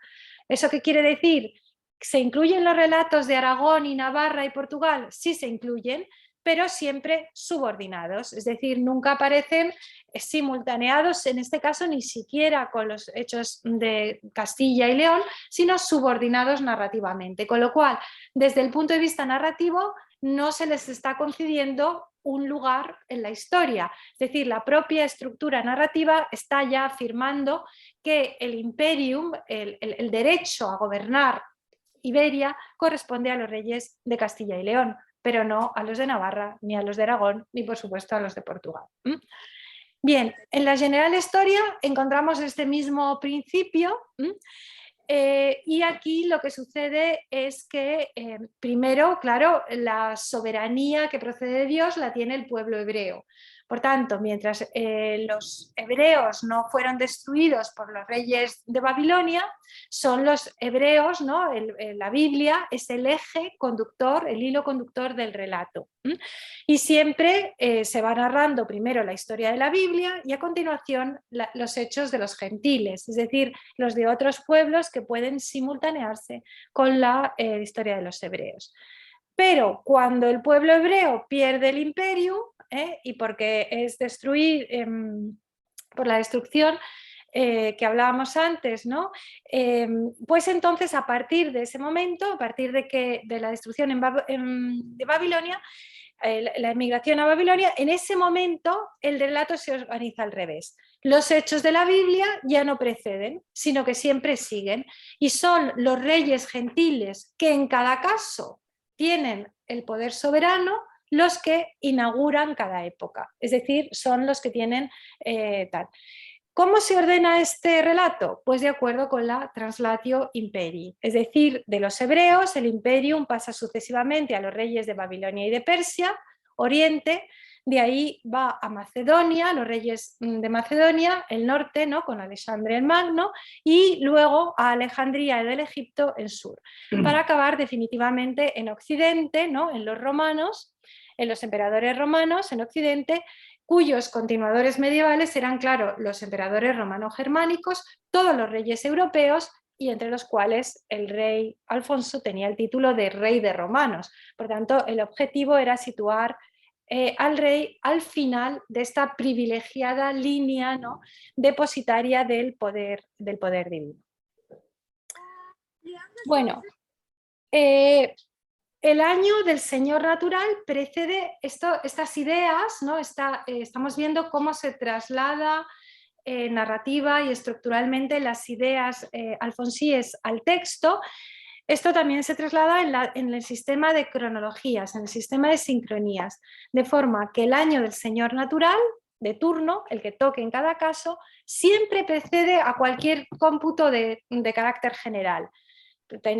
¿Eso qué quiere decir? ¿Se incluyen los relatos de Aragón y Navarra y Portugal? Sí se incluyen, pero siempre subordinados, es decir, nunca aparecen simultaneados, en este caso ni siquiera con los hechos de Castilla y León, sino subordinados narrativamente, con lo cual, desde el punto de vista narrativo, no se les está concediendo un lugar en la historia, es decir, la propia estructura narrativa está ya afirmando que el imperium, el derecho a gobernar Iberia, corresponde a los reyes de Castilla y León, pero no a los de Navarra, ni a los de Aragón, ni por supuesto a los de Portugal. Bien, en la General Historia encontramos este mismo principio, y aquí lo que sucede es que primero, claro, la soberanía que procede de Dios la tiene el pueblo hebreo. Por tanto, mientras los hebreos no fueron destruidos por los reyes de Babilonia, son los hebreos, ¿no? La Biblia es el eje conductor, el hilo conductor del relato. Y siempre se va narrando primero la historia de la Biblia y a continuación los hechos de los gentiles, es decir, los de otros pueblos que pueden simultanearse con la historia de los hebreos. Pero cuando el pueblo hebreo pierde el imperio, y porque es destruir por la destrucción que hablábamos antes, ¿no? Pues entonces a partir de ese momento, a partir de la destrucción de Babilonia, la emigración a Babilonia, en ese momento el relato se organiza al revés. Los hechos de la Biblia ya no preceden, sino que siempre siguen, y son los reyes gentiles que en cada caso tienen el poder soberano los que inauguran cada época, es decir, son los que tienen tal. ¿Cómo se ordena este relato? Pues de acuerdo con la Translatio Imperii, es decir, de los hebreos el imperium pasa sucesivamente a los reyes de Babilonia y de Persia, Oriente, de ahí va a Macedonia, los reyes de Macedonia, el norte, ¿no? Con Alexandre el Magno, y luego a Alejandría del Egipto, el sur, para acabar definitivamente en Occidente, ¿no? En los romanos, en los emperadores romanos, en Occidente, cuyos continuadores medievales eran, claro, los emperadores romano-germánicos, todos los reyes europeos, y entre los cuales el rey Alfonso tenía el título de rey de romanos. Por tanto, el objetivo era situar al rey al final de esta privilegiada línea, ¿no? depositaria del poder divino. Bueno, el año del Señor natural precede estas ideas, ¿no? Estamos viendo cómo se traslada narrativa y estructuralmente las ideas alfonsíes al texto. Esto también se traslada en el sistema de cronologías, en el sistema de sincronías, de forma que el año del Señor natural, de turno, el que toque en cada caso, siempre precede a cualquier cómputo de carácter general.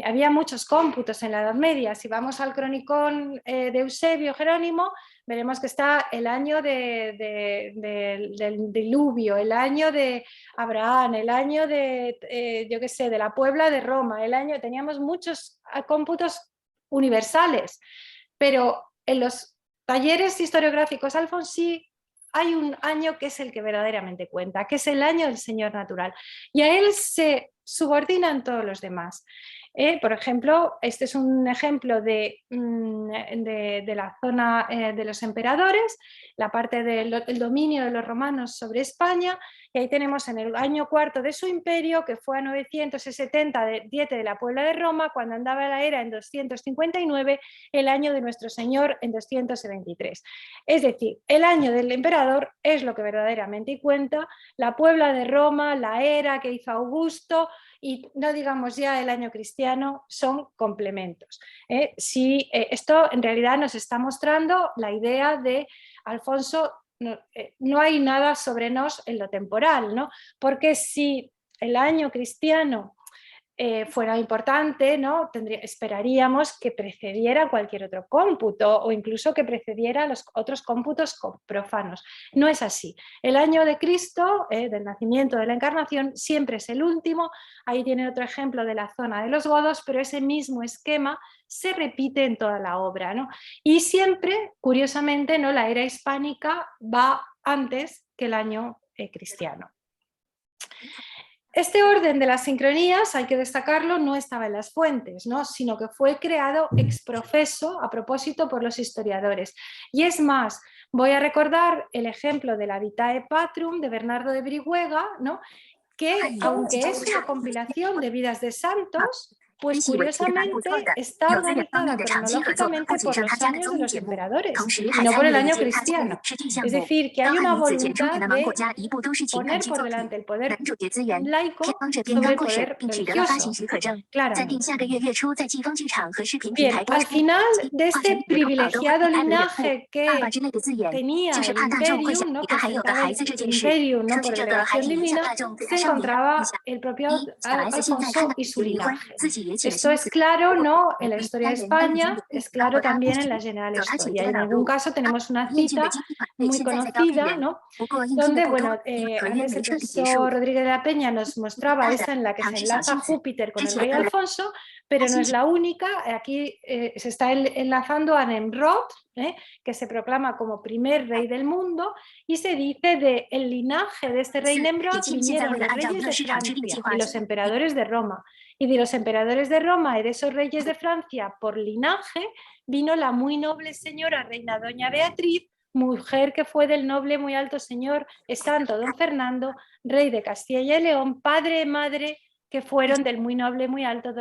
había muchos cómputos en la Edad Media. Si vamos al cronicón de Eusebio Jerónimo, veremos que está el año del diluvio, el año de Abraham, el año de, yo qué sé, de la Puebla de Roma, teníamos muchos cómputos universales, pero en los talleres historiográficos alfonsí hay un año que es el que verdaderamente cuenta, que es el año del Señor natural, y a él se subordinan todos los demás. Por ejemplo, este es un ejemplo de la zona de los emperadores, la parte del dominio de los romanos sobre España, y ahí tenemos en el año cuarto de su imperio, que fue a 970 de Diete de la Puebla de Roma, cuando andaba la era en 259, el año de nuestro Señor en 223. Es decir, el año del emperador es lo que verdaderamente cuenta, la Puebla de Roma, la era que hizo Augusto, y no digamos ya el año cristiano, son complementos. Esto en realidad nos está mostrando la idea de Alfonso, no hay nada sobre nos en lo temporal, ¿no? Porque si el año cristiano fuera importante, ¿no? Esperaríamos que precediera cualquier otro cómputo o incluso que precediera los otros cómputos profanos. No es así. El año de Cristo, del nacimiento, de la encarnación, siempre es el último. Ahí tiene otro ejemplo de la zona de los godos, pero ese mismo esquema se repite en toda la obra, ¿no? Y siempre, curiosamente, ¿no? La era hispánica va antes que el año cristiano. Este orden de las sincronías, hay que destacarlo, no estaba en las fuentes, ¿no? Sino que fue creado ex professo a propósito por los historiadores. Y es más, voy a recordar el ejemplo de la Vitae Patrum de Bernardo de Brihuega, ¿no? Que aunque es una compilación de vidas de santos, pues curiosamente está organizada cronológicamente por los años de los emperadores y no por el año cristiano. Es decir, que hay una voluntad de poner por delante el poder laico sobre el poder religioso. Claramente. Bien, al final de este privilegiado linaje que tenía el Imperium, ¿no? Que ostentaba el Imperium, ¿no? Por elevación divina, se encontraba el propio Alfonso y su linaje. Esto es claro, ¿no? En la historia de España, es claro también en la General Historia. Y en algún caso tenemos una cita muy conocida, ¿no? Donde, bueno, antes el profesor Rodríguez de la Peña nos mostraba esa en la que se enlaza Júpiter con el rey Alfonso, pero no es la única. Aquí se está enlazando a Nemrod, que se proclama como primer rey del mundo, y se dice del linaje de este rey Nemrod vinieron los reyes de Francia y los emperadores de Roma. Y de los emperadores de Roma y de esos reyes de Francia por linaje vino la muy noble señora reina doña Beatriz, mujer que fue del noble muy alto señor santo don Fernando, rey de Castilla y León, padre y madre que fueron del muy noble muy alto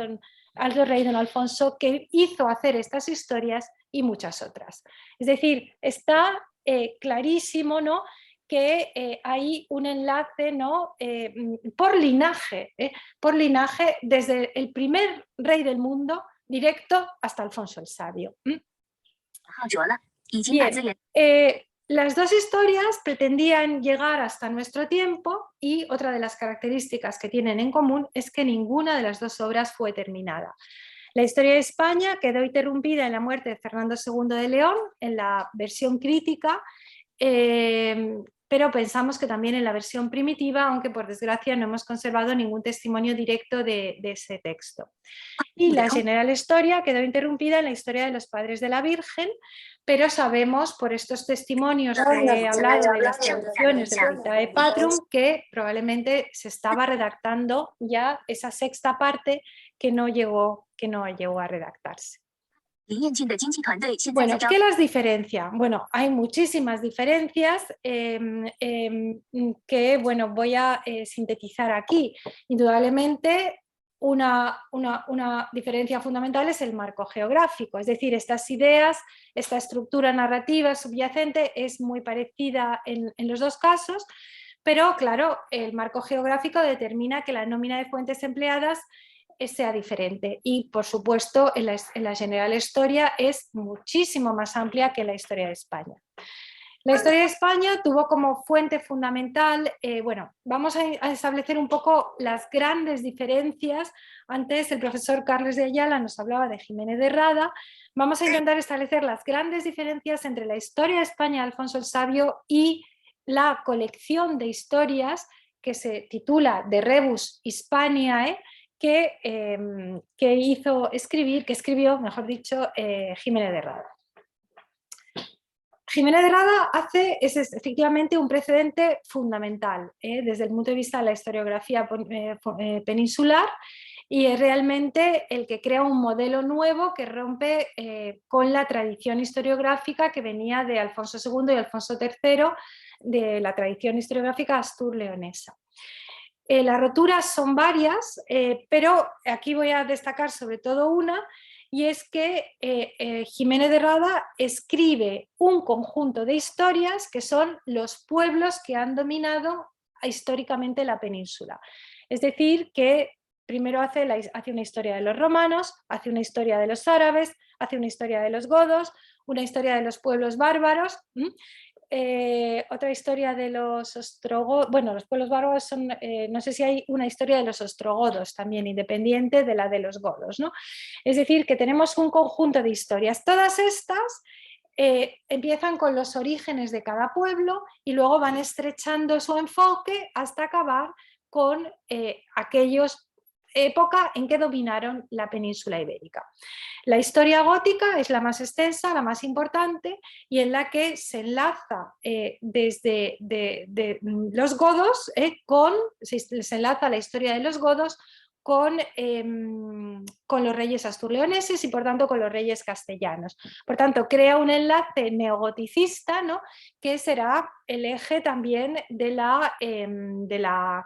rey don Alfonso, que hizo hacer estas historias y muchas otras. Es decir, está clarísimo, ¿no?, que hay un enlace, ¿no?, por linaje desde el primer rey del mundo directo hasta Alfonso el Sabio. Bien, las dos historias pretendían llegar hasta nuestro tiempo y otra de las características que tienen en común es que ninguna de las dos obras fue terminada. La historia de España quedó interrumpida en la muerte de Fernando II de León, en la versión crítica, pero pensamos que también en la versión primitiva, aunque por desgracia no hemos conservado ningún testimonio directo de ese texto. Y la General Historia quedó interrumpida en la historia de los padres de la Virgen, pero sabemos por estos testimonios que he hablado de las traducciones de la Vitae Patrum que probablemente se estaba redactando ya esa sexta parte que no llegó a redactarse. Bueno, ¿qué las diferencia? Bueno, hay muchísimas diferencias que, bueno, voy a sintetizar aquí. Indudablemente, una diferencia fundamental es el marco geográfico, es decir, estas ideas, esta estructura narrativa subyacente es muy parecida en los dos casos, pero claro, el marco geográfico determina que la nómina de fuentes empleadas sea diferente y por supuesto en la General Historia es muchísimo más amplia que en la historia de España. La historia de España tuvo como fuente fundamental, bueno, vamos a establecer un poco las grandes diferencias. Antes el profesor Carles de Ayala nos hablaba de Jiménez de Rada. Vamos a intentar establecer las grandes diferencias entre la historia de España de Alfonso el Sabio y la colección de historias que se titula De Rebus Hispaniae, que escribió, mejor dicho, Jiménez de Rada. Jiménez de Rada es efectivamente un precedente fundamental desde el punto de vista de la historiografía peninsular, y es realmente el que crea un modelo nuevo que rompe con la tradición historiográfica que venía de Alfonso II y Alfonso III, de la tradición historiográfica astur-leonesa. Las roturas son varias, pero aquí voy a destacar sobre todo una, y es que Jiménez de Rada escribe un conjunto de historias que son los pueblos que han dominado históricamente la península. Es decir, que primero hace una historia de los romanos, hace una historia de los árabes, hace una historia de los godos, una historia de los pueblos bárbaros. Otra historia de los ostrogodos, bueno, los pueblos bárbaros son, no sé si hay una historia de los ostrogodos también, independiente de la de los godos, ¿no? Es decir, que tenemos un conjunto de historias. Todas estas empiezan con los orígenes de cada pueblo y luego van estrechando su enfoque hasta acabar con aquellos época en que dominaron la península ibérica. La historia gótica es la más extensa, la más importante, y en la que se enlaza desde los godos, se enlaza la historia de los godos con los reyes asturleoneses y por tanto con los reyes castellanos. Por tanto, crea un enlace neogoticista, ¿no?, que será el eje también de la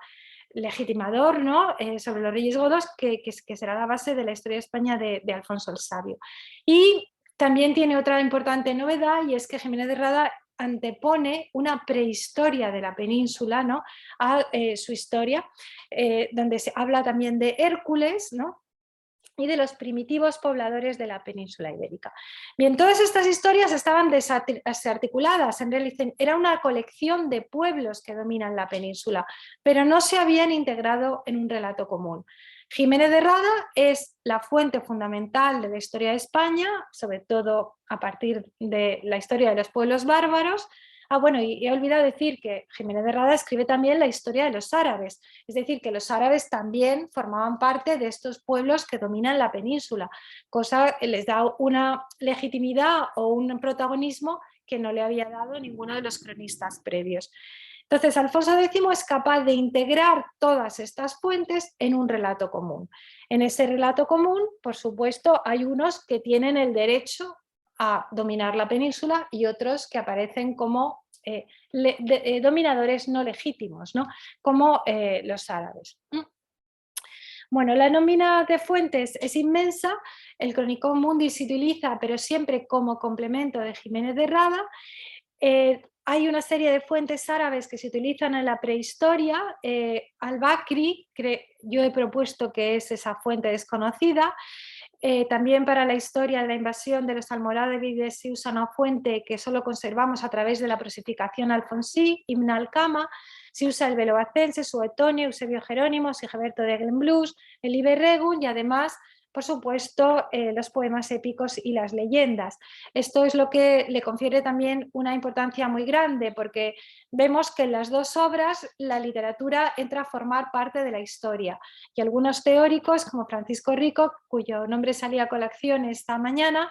legitimador, ¿no?, sobre los reyes godos, que será la base de la historia de España de Alfonso el Sabio. Y también tiene otra importante novedad, y es que Jiménez de Rada antepone una prehistoria de la península, ¿no?, a su historia, donde se habla también de Hércules, ¿no?, y de los primitivos pobladores de la península ibérica. Bien, todas estas historias estaban desarticuladas, en realidad era una colección de pueblos que dominan la península, pero no se habían integrado en un relato común. Jiménez de Rada es la fuente fundamental de la historia de España, sobre todo a partir de la historia de los pueblos bárbaros. Bueno, y he olvidado decir que Jiménez de Rada escribe también la historia de los árabes, es decir, que los árabes también formaban parte de estos pueblos que dominan la península, cosa que les da una legitimidad o un protagonismo que no le había dado ninguno de los cronistas previos. Entonces, Alfonso X es capaz de integrar todas estas fuentes en un relato común. En ese relato común, por supuesto, hay unos que tienen el derecho a dominar la península y otros que aparecen como dominadores no legítimos, ¿no?, como los árabes. Bueno, la nómina de fuentes es inmensa, el Chronicon Mundi se utiliza, pero siempre como complemento de Jiménez de Rada. Hay una serie de fuentes árabes que se utilizan en la prehistoria. Al-Bakri, yo he propuesto que es esa fuente desconocida. También para la historia de la invasión de los almorávides se usa una fuente que solo conservamos a través de la prosificación alfonsí, Ibn al-Kama. Se usa el Belovacense, Suetonio, Eusebio Jerónimo, Sigeberto de Glenblues, el Liber Regum y además, por supuesto, los poemas épicos y las leyendas. Esto es lo que le confiere también una importancia muy grande, porque vemos que en las dos obras la literatura entra a formar parte de la historia, y algunos teóricos, como Francisco Rico, cuyo nombre salía a colación esta mañana,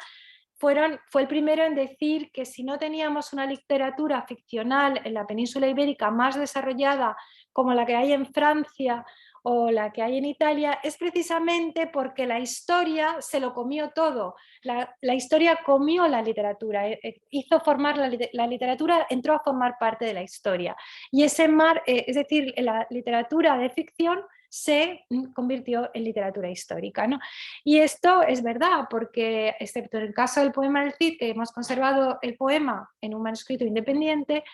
fue el primero en decir que si no teníamos una literatura ficcional en la península ibérica más desarrollada como la que hay en Francia o la que hay en Italia, es precisamente porque la historia se lo comió todo. La historia comió la literatura, hizo formar la literatura, entró a formar parte de la historia. Y ese mar, es decir, la literatura de ficción se convirtió en literatura histórica, ¿no? Y esto es verdad, porque excepto en el caso del poema del Cid, que hemos conservado el poema en un manuscrito independiente,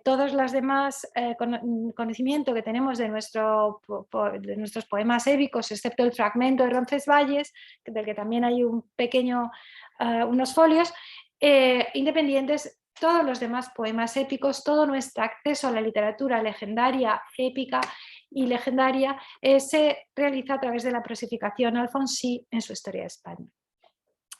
todos los demás conocimiento que tenemos de nuestros poemas épicos, excepto el fragmento de Roncesvalles, del que también hay un pequeño, unos folios, independientes, todos los demás poemas épicos, todo nuestro acceso a la literatura legendaria, épica y legendaria se realiza a través de la prosificación alfonsí en su Historia de España.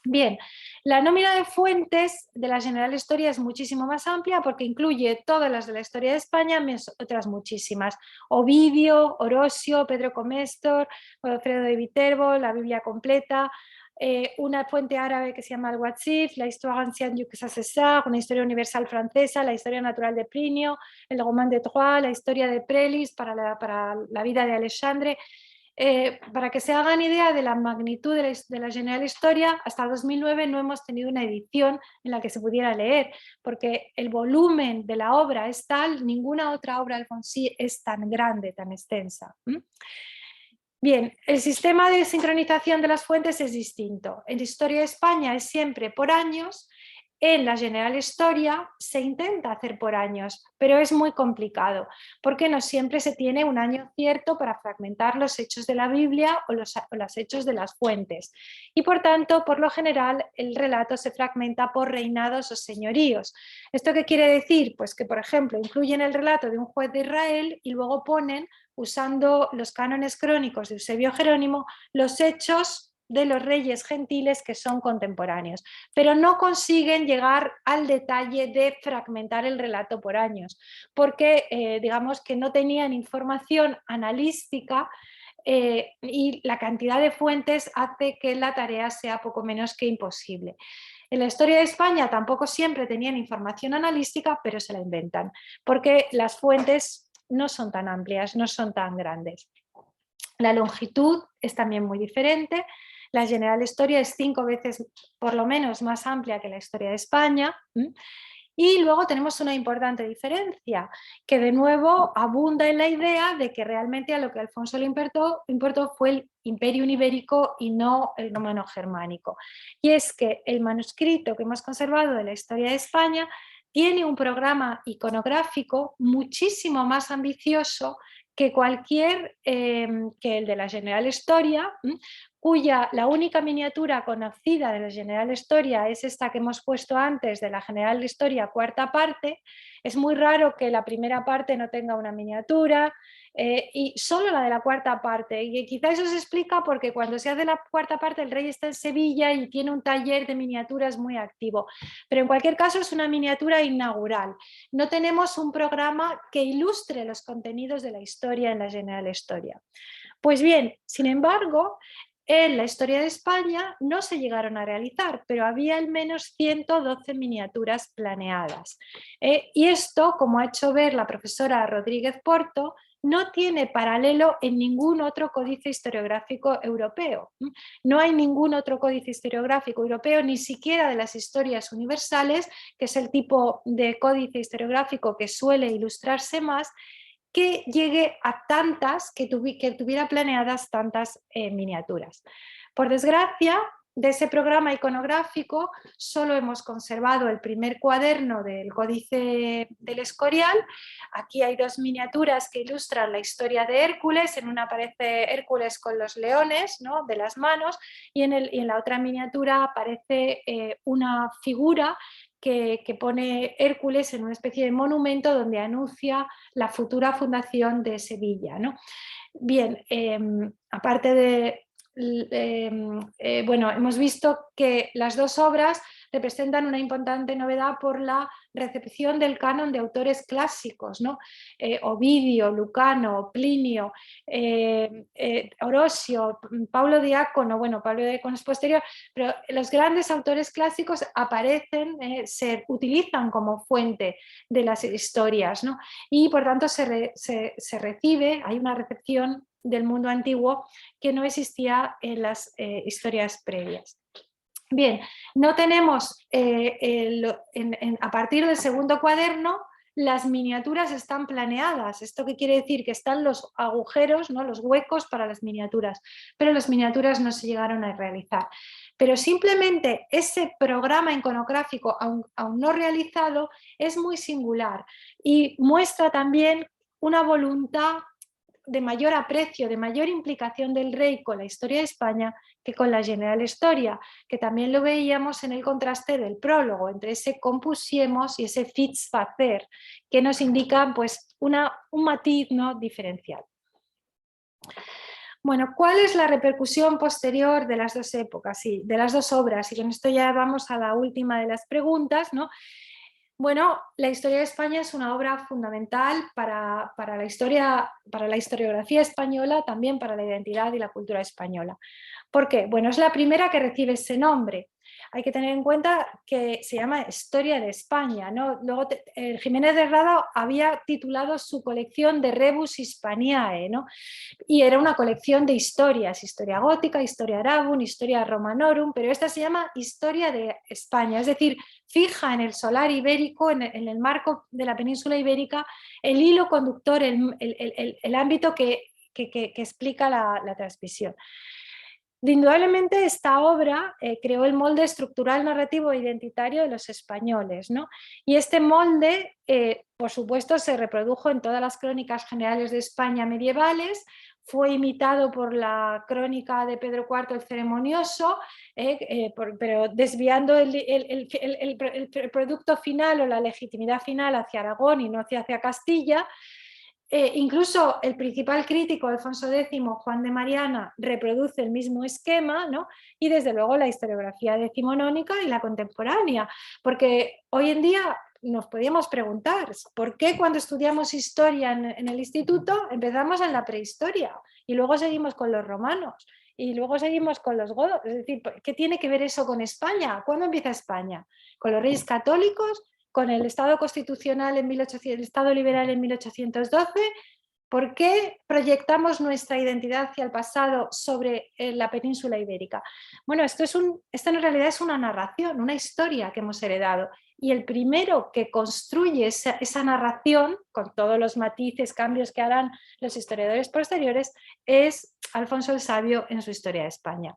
Bien, la nómina de fuentes de la General Historia es muchísimo más amplia porque incluye todas las de la Historia de España, más otras muchísimas. Ovidio, Orosio, Pedro Comestor, Godofredo de Viterbo, la Biblia completa, una fuente árabe que se llama Al-Watzif, la Histoire ancienne du César, una historia universal francesa, la historia natural de Plinio, el Roman de Troyes, la historia de Prelis para la vida de Alexandre. Para que se hagan idea de la magnitud de la General Historia, hasta 2009 no hemos tenido una edición en la que se pudiera leer, porque el volumen de la obra es tal, ninguna otra obra de Alfonsí es tan grande, tan extensa. Bien, el sistema de sincronización de las fuentes es distinto. En Historia de España es siempre por años. En la General Historia se intenta hacer por años, pero es muy complicado, porque no siempre se tiene un año cierto para fragmentar los hechos de la Biblia o los hechos de las fuentes. Y por tanto, por lo general, el relato se fragmenta por reinados o señoríos. ¿Esto qué quiere decir? Pues que, por ejemplo, incluyen el relato de un juez de Israel y luego ponen, usando los cánones crónicos de Eusebio Jerónimo, los hechos de los reyes gentiles que son contemporáneos, pero no consiguen llegar al detalle de fragmentar el relato por años, porque digamos que no tenían información analítica y la cantidad de fuentes hace que la tarea sea poco menos que imposible. En la Historia de España tampoco siempre tenían información analítica, pero se la inventan, porque las fuentes no son tan amplias, no son tan grandes. La longitud es también muy diferente. La General Historia es 5 veces por lo menos más amplia que la Historia de España. Y luego tenemos una importante diferencia, que de nuevo abunda en la idea de que realmente a lo que Alfonso le importó fue el Imperio Ibérico y no el romano germánico. Y es que el manuscrito que hemos conservado de la Historia de España tiene un programa iconográfico muchísimo más ambicioso que que el de la General Historia, cuya la única miniatura conocida de la General Historia es esta que hemos puesto antes de la General Historia cuarta parte. Es muy raro que la primera parte no tenga una miniatura y solo la de la cuarta parte, y quizá eso se explica porque cuando se hace la cuarta parte el rey está en Sevilla y tiene un taller de miniaturas muy activo, pero en cualquier caso es una miniatura inaugural. No tenemos un programa que ilustre los contenidos de la historia en la General Historia. Pues bien, sin embargo, en la Historia de España no se llegaron a realizar, pero había al menos 112 miniaturas planeadas. Y esto, como ha hecho ver la profesora Rodríguez Porto, no tiene paralelo en ningún otro códice historiográfico europeo. No hay ningún otro códice historiográfico europeo, ni siquiera de las historias universales, que es el tipo de códice historiográfico que suele ilustrarse más, que llegue a tantas, que tuviera planeadas tantas miniaturas. Por desgracia, de ese programa iconográfico solo hemos conservado el primer cuaderno del Códice del Escorial. Aquí hay 2 miniaturas que ilustran la historia de Hércules. En una aparece Hércules con los leones, ¿no?, de las manos, y en la otra miniatura aparece una figura que pone Hércules en una especie de monumento donde anuncia la futura fundación de Sevilla, ¿no? Bien, aparte de bueno, hemos visto que las 2 obras representan una importante novedad por la recepción del canon de autores clásicos, ¿no? Ovidio, Lucano, Plinio, Orosio, Pablo Diácono. Bueno, Pablo Diácono es posterior, pero los grandes autores clásicos aparecen, se utilizan como fuente de las historias, ¿no? Y por tanto se recibe, hay una recepción del mundo antiguo que no existía en las historias previas. Bien, no tenemos, a partir del segundo cuaderno, las miniaturas están planeadas. ¿Esto qué quiere decir? Que están los agujeros, ¿no?, los huecos para las miniaturas, pero las miniaturas no se llegaron a realizar. Pero simplemente ese programa iconográfico, aún no realizado, es muy singular y muestra también una voluntad de mayor aprecio, de mayor implicación del rey con la historia de España que con la General Historia, que también lo veíamos en el contraste del prólogo, entre ese compusiemos y ese fits facer, que nos indican pues, un matiz, ¿no?, diferencial. Bueno, ¿cuál es la repercusión posterior de las dos épocas, sí, de las dos obras? Y con esto ya vamos a la última de las preguntas, ¿no? Bueno, la historia de España es una obra fundamental para la historiografía española, también para la identidad y la cultura española. ¿Por qué? Bueno, es la primera que recibe ese nombre. Hay que tener en cuenta que se llama Historia de España, ¿no? Luego Jiménez de Rada había titulado su colección de Rebus Hispaniae, ¿no? Y era una colección de historias, historia gótica, historia arabum, historia romanorum, pero esta se llama Historia de España, es decir, fija en el solar ibérico, en el marco de la península ibérica, el hilo conductor, el ámbito que explica la transmisión. Indudablemente esta obra creó el molde estructural narrativo e identitario de los españoles, ¿no? Y este molde, por supuesto, se reprodujo en todas las crónicas generales de España medievales, fue imitado por la crónica de Pedro IV el Ceremonioso, pero desviando el producto final o la legitimidad final hacia Aragón y no hacia Castilla. Incluso el principal crítico, Alfonso X, Juan de Mariana, reproduce el mismo esquema, ¿no? Y desde luego la historiografía decimonónica y la contemporánea, porque hoy en día nos podíamos preguntar por qué cuando estudiamos historia en el instituto empezamos en la prehistoria y luego seguimos con los romanos y luego seguimos con los godos. Es decir, ¿qué tiene que ver eso con España? ¿Cuándo empieza España? ¿Con los reyes católicos? ¿Con el Estado constitucional el Estado liberal en 1812? ¿Por qué proyectamos nuestra identidad hacia el pasado sobre la península ibérica? Bueno, esto en realidad es una narración, una historia que hemos heredado. Y el primero que construye esa narración, con todos los matices, cambios que harán los historiadores posteriores, es Alfonso el Sabio en su Historia de España.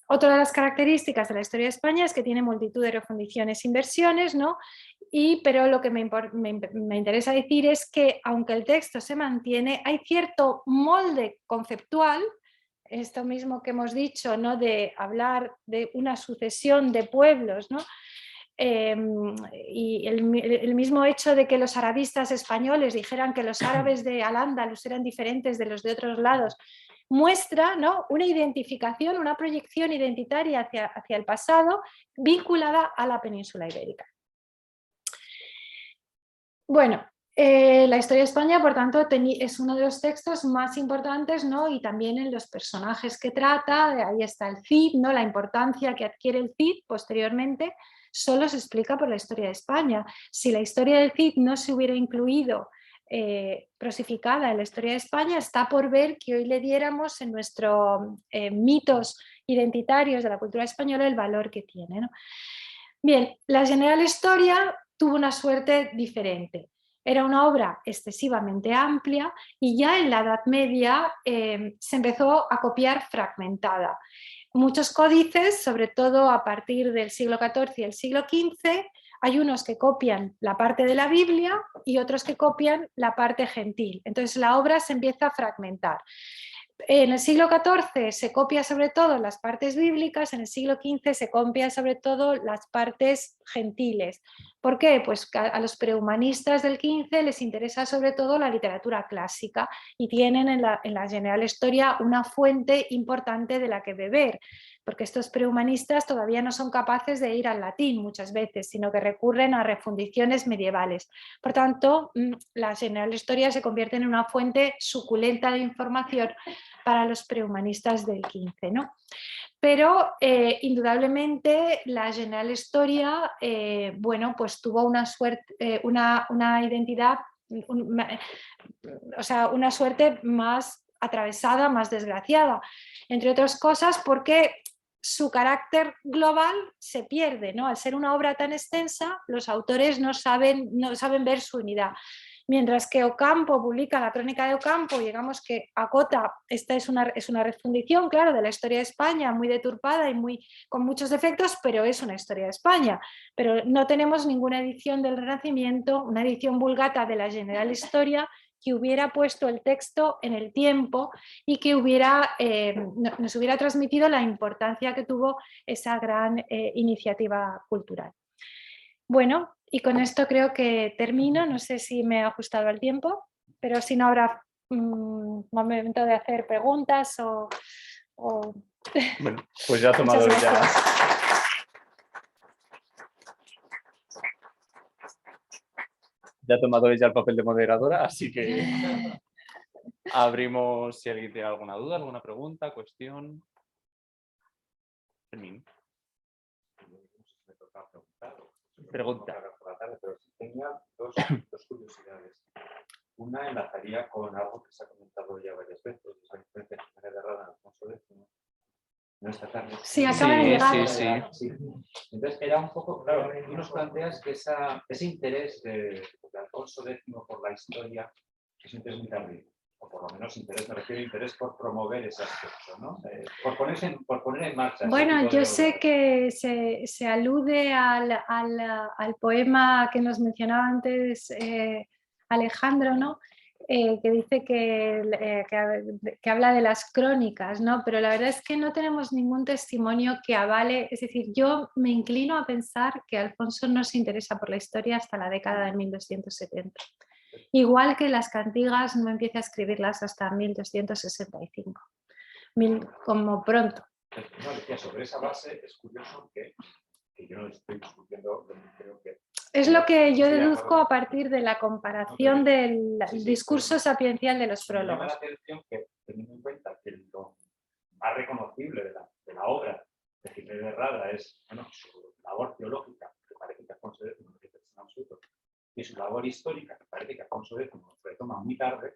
Otra de las características de la historia de España es que tiene multitud de refundiciones e inversiones, ¿no? Pero lo que me interesa decir es que, aunque el texto se mantiene, hay cierto molde conceptual, esto mismo que hemos dicho, ¿no?, de hablar de una sucesión de pueblos, ¿no? Y el mismo hecho de que los arabistas españoles dijeran que los árabes de Al-Ándalus eran diferentes de los de otros lados, muestra, ¿no?, una identificación, una proyección identitaria hacia el pasado vinculada a la península ibérica. Bueno, la historia de España, por tanto, es uno de los textos más importantes, ¿no? Y también en los personajes que trata, ahí está el Cid, ¿no? La importancia que adquiere el Cid posteriormente solo se explica por la historia de España. Si la historia del Cid no se hubiera incluido prosificada en la historia de España, está por ver que hoy le diéramos en nuestros mitos identitarios de la cultura española el valor que tiene, ¿no? Bien, la General Historia tuvo una suerte diferente. Era una obra excesivamente amplia y ya en la Edad Media se empezó a copiar fragmentada. Muchos códices, sobre todo a partir del siglo XIV y el siglo XV, hay unos que copian la parte de la Biblia y otros que copian la parte gentil. Entonces la obra se empieza a fragmentar. En el siglo XIV se copia sobre todo las partes bíblicas, en el siglo XV se copia sobre todo las partes gentiles. ¿Por qué? Pues a los prehumanistas del XV les interesa sobre todo la literatura clásica y tienen en la General Historia una fuente importante de la que beber, porque estos prehumanistas todavía no son capaces de ir al latín muchas veces, sino que recurren a refundiciones medievales. Por tanto, la General Historia se convierte en una fuente suculenta de información para los prehumanistas del XV, ¿no? Pero indudablemente la General Historia, bueno, pues tuvo una suerte, una identidad, o sea, una suerte más atravesada, más desgraciada, entre otras cosas porque su carácter global se pierde, ¿no? Al ser una obra tan extensa, los autores no saben ver su unidad. Mientras que Ocampo publica la Crónica de Ocampo, digamos que acota, esta es una refundición, claro, de la historia de España, muy deturpada y con muchos defectos, pero es una historia de España. Pero no tenemos ninguna edición del Renacimiento, una edición vulgata de la General Historia que hubiera puesto el texto en el tiempo y que nos hubiera transmitido la importancia que tuvo esa gran iniciativa cultural. Bueno, y con esto creo que termino, no sé si me he ajustado al tiempo, pero si no habrá momento de hacer preguntas o... Bueno, pues ya ha tomado ya ha tomado ella el papel de moderadora, así que abrimos si alguien tiene alguna duda, alguna pregunta, cuestión. Fermín. Pregunta. Pero tenía dos curiosidades. Una enlazaría con algo que se ha comentado ya varias veces, esa diferencia de Rada en Alfonso X. ¿No está tarde? Sí, acaba de llegar. Sí. Entonces era un poco, claro, tú nos planteas que ese interés de Alfonso X por la historia es un interés muy tardío. O por lo menos interés, me refiero a interés por promover ese aspecto, ¿no? Por poner en marcha. Bueno, yo sé que se alude al poema que nos mencionaba antes Alejandro, ¿no? Que dice que habla de las crónicas, ¿no? Pero la verdad es que no tenemos ningún testimonio que avale, es decir, yo me inclino a pensar que Alfonso no se interesa por la historia hasta la década de 1270. Igual que las cantigas no empieza a escribirlas hasta 1265, como pronto. No, decía, sobre esa base es curioso que yo no estoy discutiendo, creo que... Es lo que yo deduzco a partir de la comparación del discurso sapiencial de los prólogos. Me llama la atención que, teniendo en cuenta que lo más reconocible de la obra de Jiménez de Rada es su labor teológica, que parece que Alfonso X no tiene en absoluto, y su labor histórica, que parece que Alfonso X retoma muy tarde,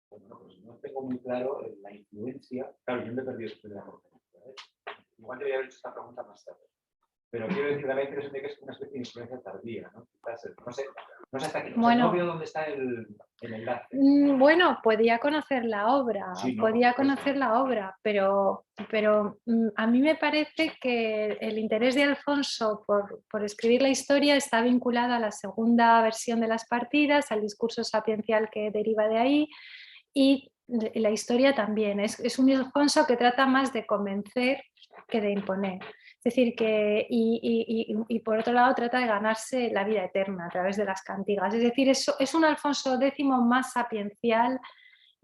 bueno, pues no tengo muy claro la influencia. Claro, yo me he perdido su primera conferencia. Igual debería haber hecho esta pregunta más tarde. Pero quiero decir, da la impresión de que es una especie de influencia tardía, ¿no? Quizás, no sé hasta aquí. Bueno, no veo dónde está el enlace. Bueno, podía conocer la obra, sí, no, podía conocer la obra, pero a mí me parece que el interés de Alfonso por escribir la historia está vinculado a la segunda versión de las partidas, al discurso sapiencial que deriva de ahí, y la historia también. Es un Alfonso que trata más de convencer que de imponer. Es decir, y por otro lado trata de ganarse la vida eterna a través de las cantigas. Es decir, es un Alfonso X más sapiencial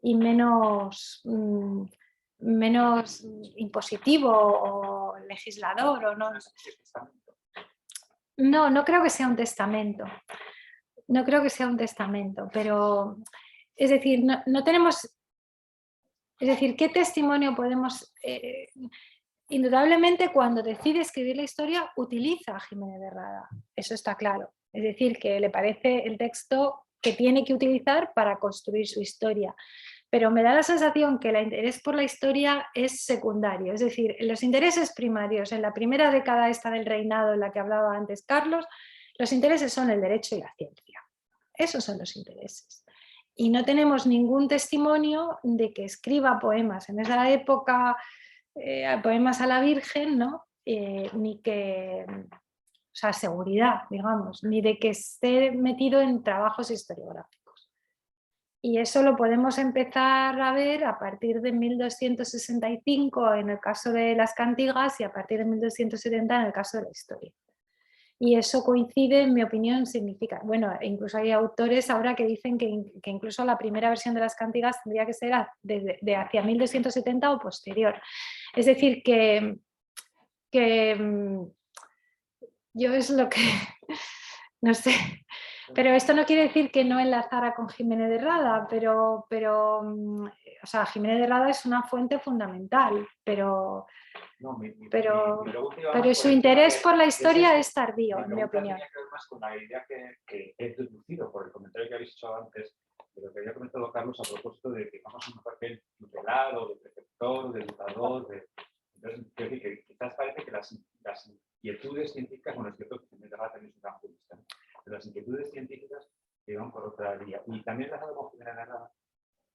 y menos impositivo o legislador. O no. No creo que sea un testamento. No creo que sea un testamento, pero es decir, no tenemos... Es decir, ¿qué testimonio podemos...? Indudablemente, cuando decide escribir la historia, utiliza a Jiménez de Rada. Eso está claro. Es decir, que le parece el texto que tiene que utilizar para construir su historia. Pero me da la sensación que el interés por la historia es secundario. Es decir, los intereses primarios, en la primera década esta del reinado en la que hablaba antes Carlos, los intereses son el derecho y la ciencia. Esos son los intereses. Y no tenemos ningún testimonio de que escriba poemas en esa época, poemas a la Virgen, ¿no? Ni que, o sea, seguridad, digamos, ni de que esté metido en trabajos historiográficos. Y eso lo podemos empezar a ver a partir de 1265 en el caso de las cantigas y a partir de 1270 en el caso de la historia. Y eso coincide, en mi opinión, significa, bueno, incluso hay autores ahora que dicen que incluso la primera versión de las cantigas tendría que ser de hacia 1270 o posterior. Es decir, que yo es lo que, no sé, pero esto no quiere decir que no enlazara con Jiménez de Rada, pero o sea, Jiménez de Rada es una fuente fundamental, pero su interés por la historia es tardío, en mi opinión. Tiene que ver más con la idea que he deducido por el comentario que habéis hecho antes, de lo que había comentado Carlos a propósito de que vamos a un papel tutelado, de preceptor, de educador. Entonces, quiero decir que quizás parece que las inquietudes científicas, bueno, es cierto que Jiménez de Rada también es un gran jurista, ¿no? Pero las inquietudes científicas llevan por otra vía. Y también las con Jiménez de Rada,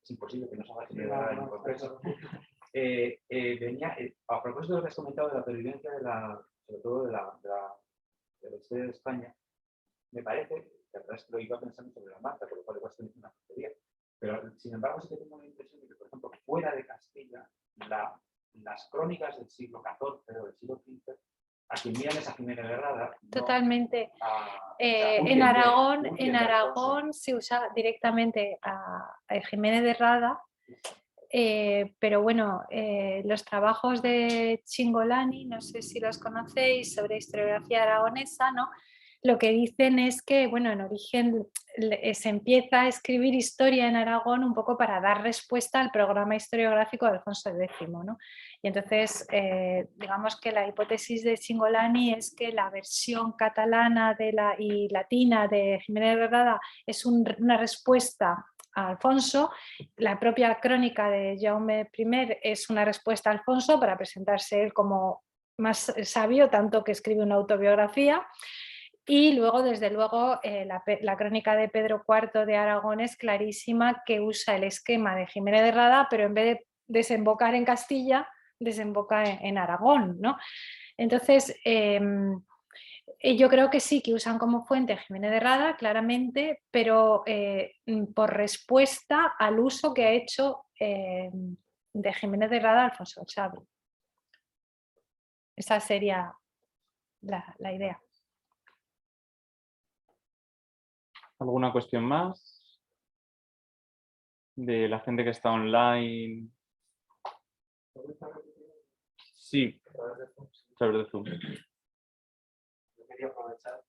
es imposible que no se haga Jiménez de Rada en un proceso. Venía, a propósito de lo que has comentado de la pervivencia sobre todo de la historia de España, me parece, que la verdad es que lo iba pensando sobre la marca, por lo cual igual estoy diciendo una tontería, Pero, sin embargo, sí que tengo la impresión de que, por ejemplo, fuera de Castilla, las crónicas del siglo XIV o del siglo XV, a quien miran es a Jiménez de Rada. Totalmente. En Aragón se usa directamente a Jiménez de Rada, pero bueno, los trabajos de Cingolani, no sé si los conocéis, sobre historiografía aragonesa, ¿no? Lo que dicen es que, bueno, en origen se empieza a escribir historia en Aragón un poco para dar respuesta al programa historiográfico de Alfonso X, ¿no? Y entonces, digamos que la hipótesis de Cingolani es que la versión catalana y latina de Jiménez de Rada es una respuesta a Alfonso. La propia crónica de Jaume I es una respuesta a Alfonso para presentarse él como más sabio, tanto que escribe una autobiografía. Y luego, desde luego, la crónica de Pedro IV de Aragón es clarísima, que usa el esquema de Jiménez de Rada, pero en vez de desembocar en Castilla, desemboca en Aragón, ¿no? Entonces, yo creo que sí, que usan como fuente Jiménez de Rada, claramente, pero por respuesta al uso que ha hecho de Jiménez de Rada Alfonso el Sabio. Esa sería la idea. ¿Alguna cuestión más? De la gente que está online. Sí, a través de Zoom. Yo quería aprovechar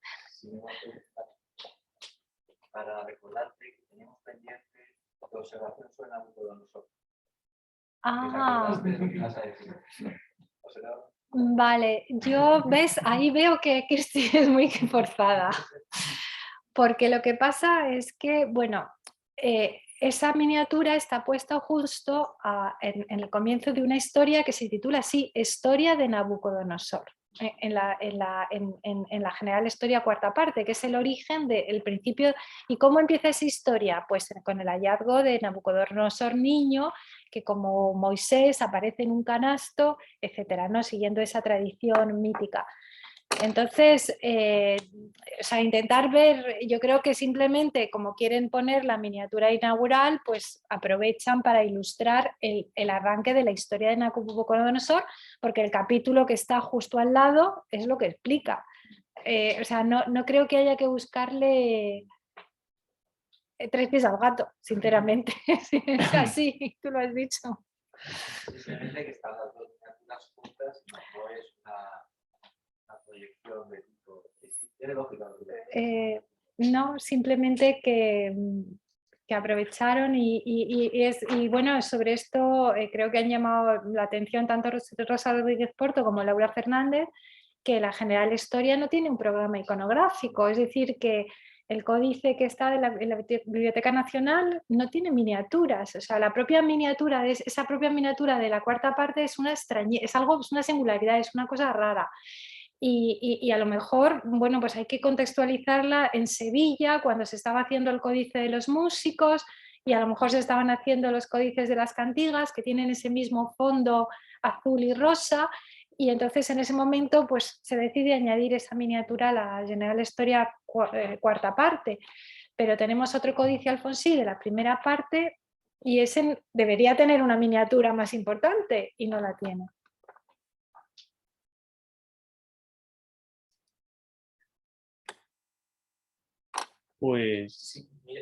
para recordarte que teníamos pendiente de observación sobre Nabucodonosor. Vale, ahí veo que Cristi es muy forzada, porque lo que pasa es que, bueno, esa miniatura está puesta justo en el comienzo de una historia que se titula así, Historia de Nabucodonosor, en la general historia cuarta parte, que es el origen del principio. ¿Y cómo empieza esa historia? Pues con el hallazgo de Nabucodonosor niño, que como Moisés aparece en un canasto, etcétera, ¿no? Siguiendo esa tradición mítica. Entonces, intentar ver, yo creo que simplemente como quieren poner la miniatura inaugural, pues aprovechan para ilustrar el arranque de la historia de Nabucodonosor, porque el capítulo que está justo al lado es lo que explica. No creo que haya que buscarle tres pies al gato, sinceramente. Es así, tú lo has dicho. Simplemente que están las dos miniaturas juntas, no es una proyección de tipo. ¿Tiene lógica? No, simplemente que aprovecharon y bueno, sobre esto creo que han llamado la atención tanto Rosa Rodríguez Porto como Laura Fernández, que la General Historia no tiene un programa iconográfico, es decir, que el códice que está en la Biblioteca Nacional no tiene miniaturas, o sea, esa propia miniatura de la cuarta parte es es una singularidad, es una cosa rara. Y a lo mejor, bueno, pues hay que contextualizarla en Sevilla, cuando se estaba haciendo el códice de los músicos, y a lo mejor se estaban haciendo los códices de las cantigas, que tienen ese mismo fondo azul y rosa, y entonces en ese momento pues se decide añadir esa miniatura a la General Historia cuarta parte. Pero tenemos otro códice alfonsí de la primera parte, y ese debería tener una miniatura más importante, y no la tiene. Pues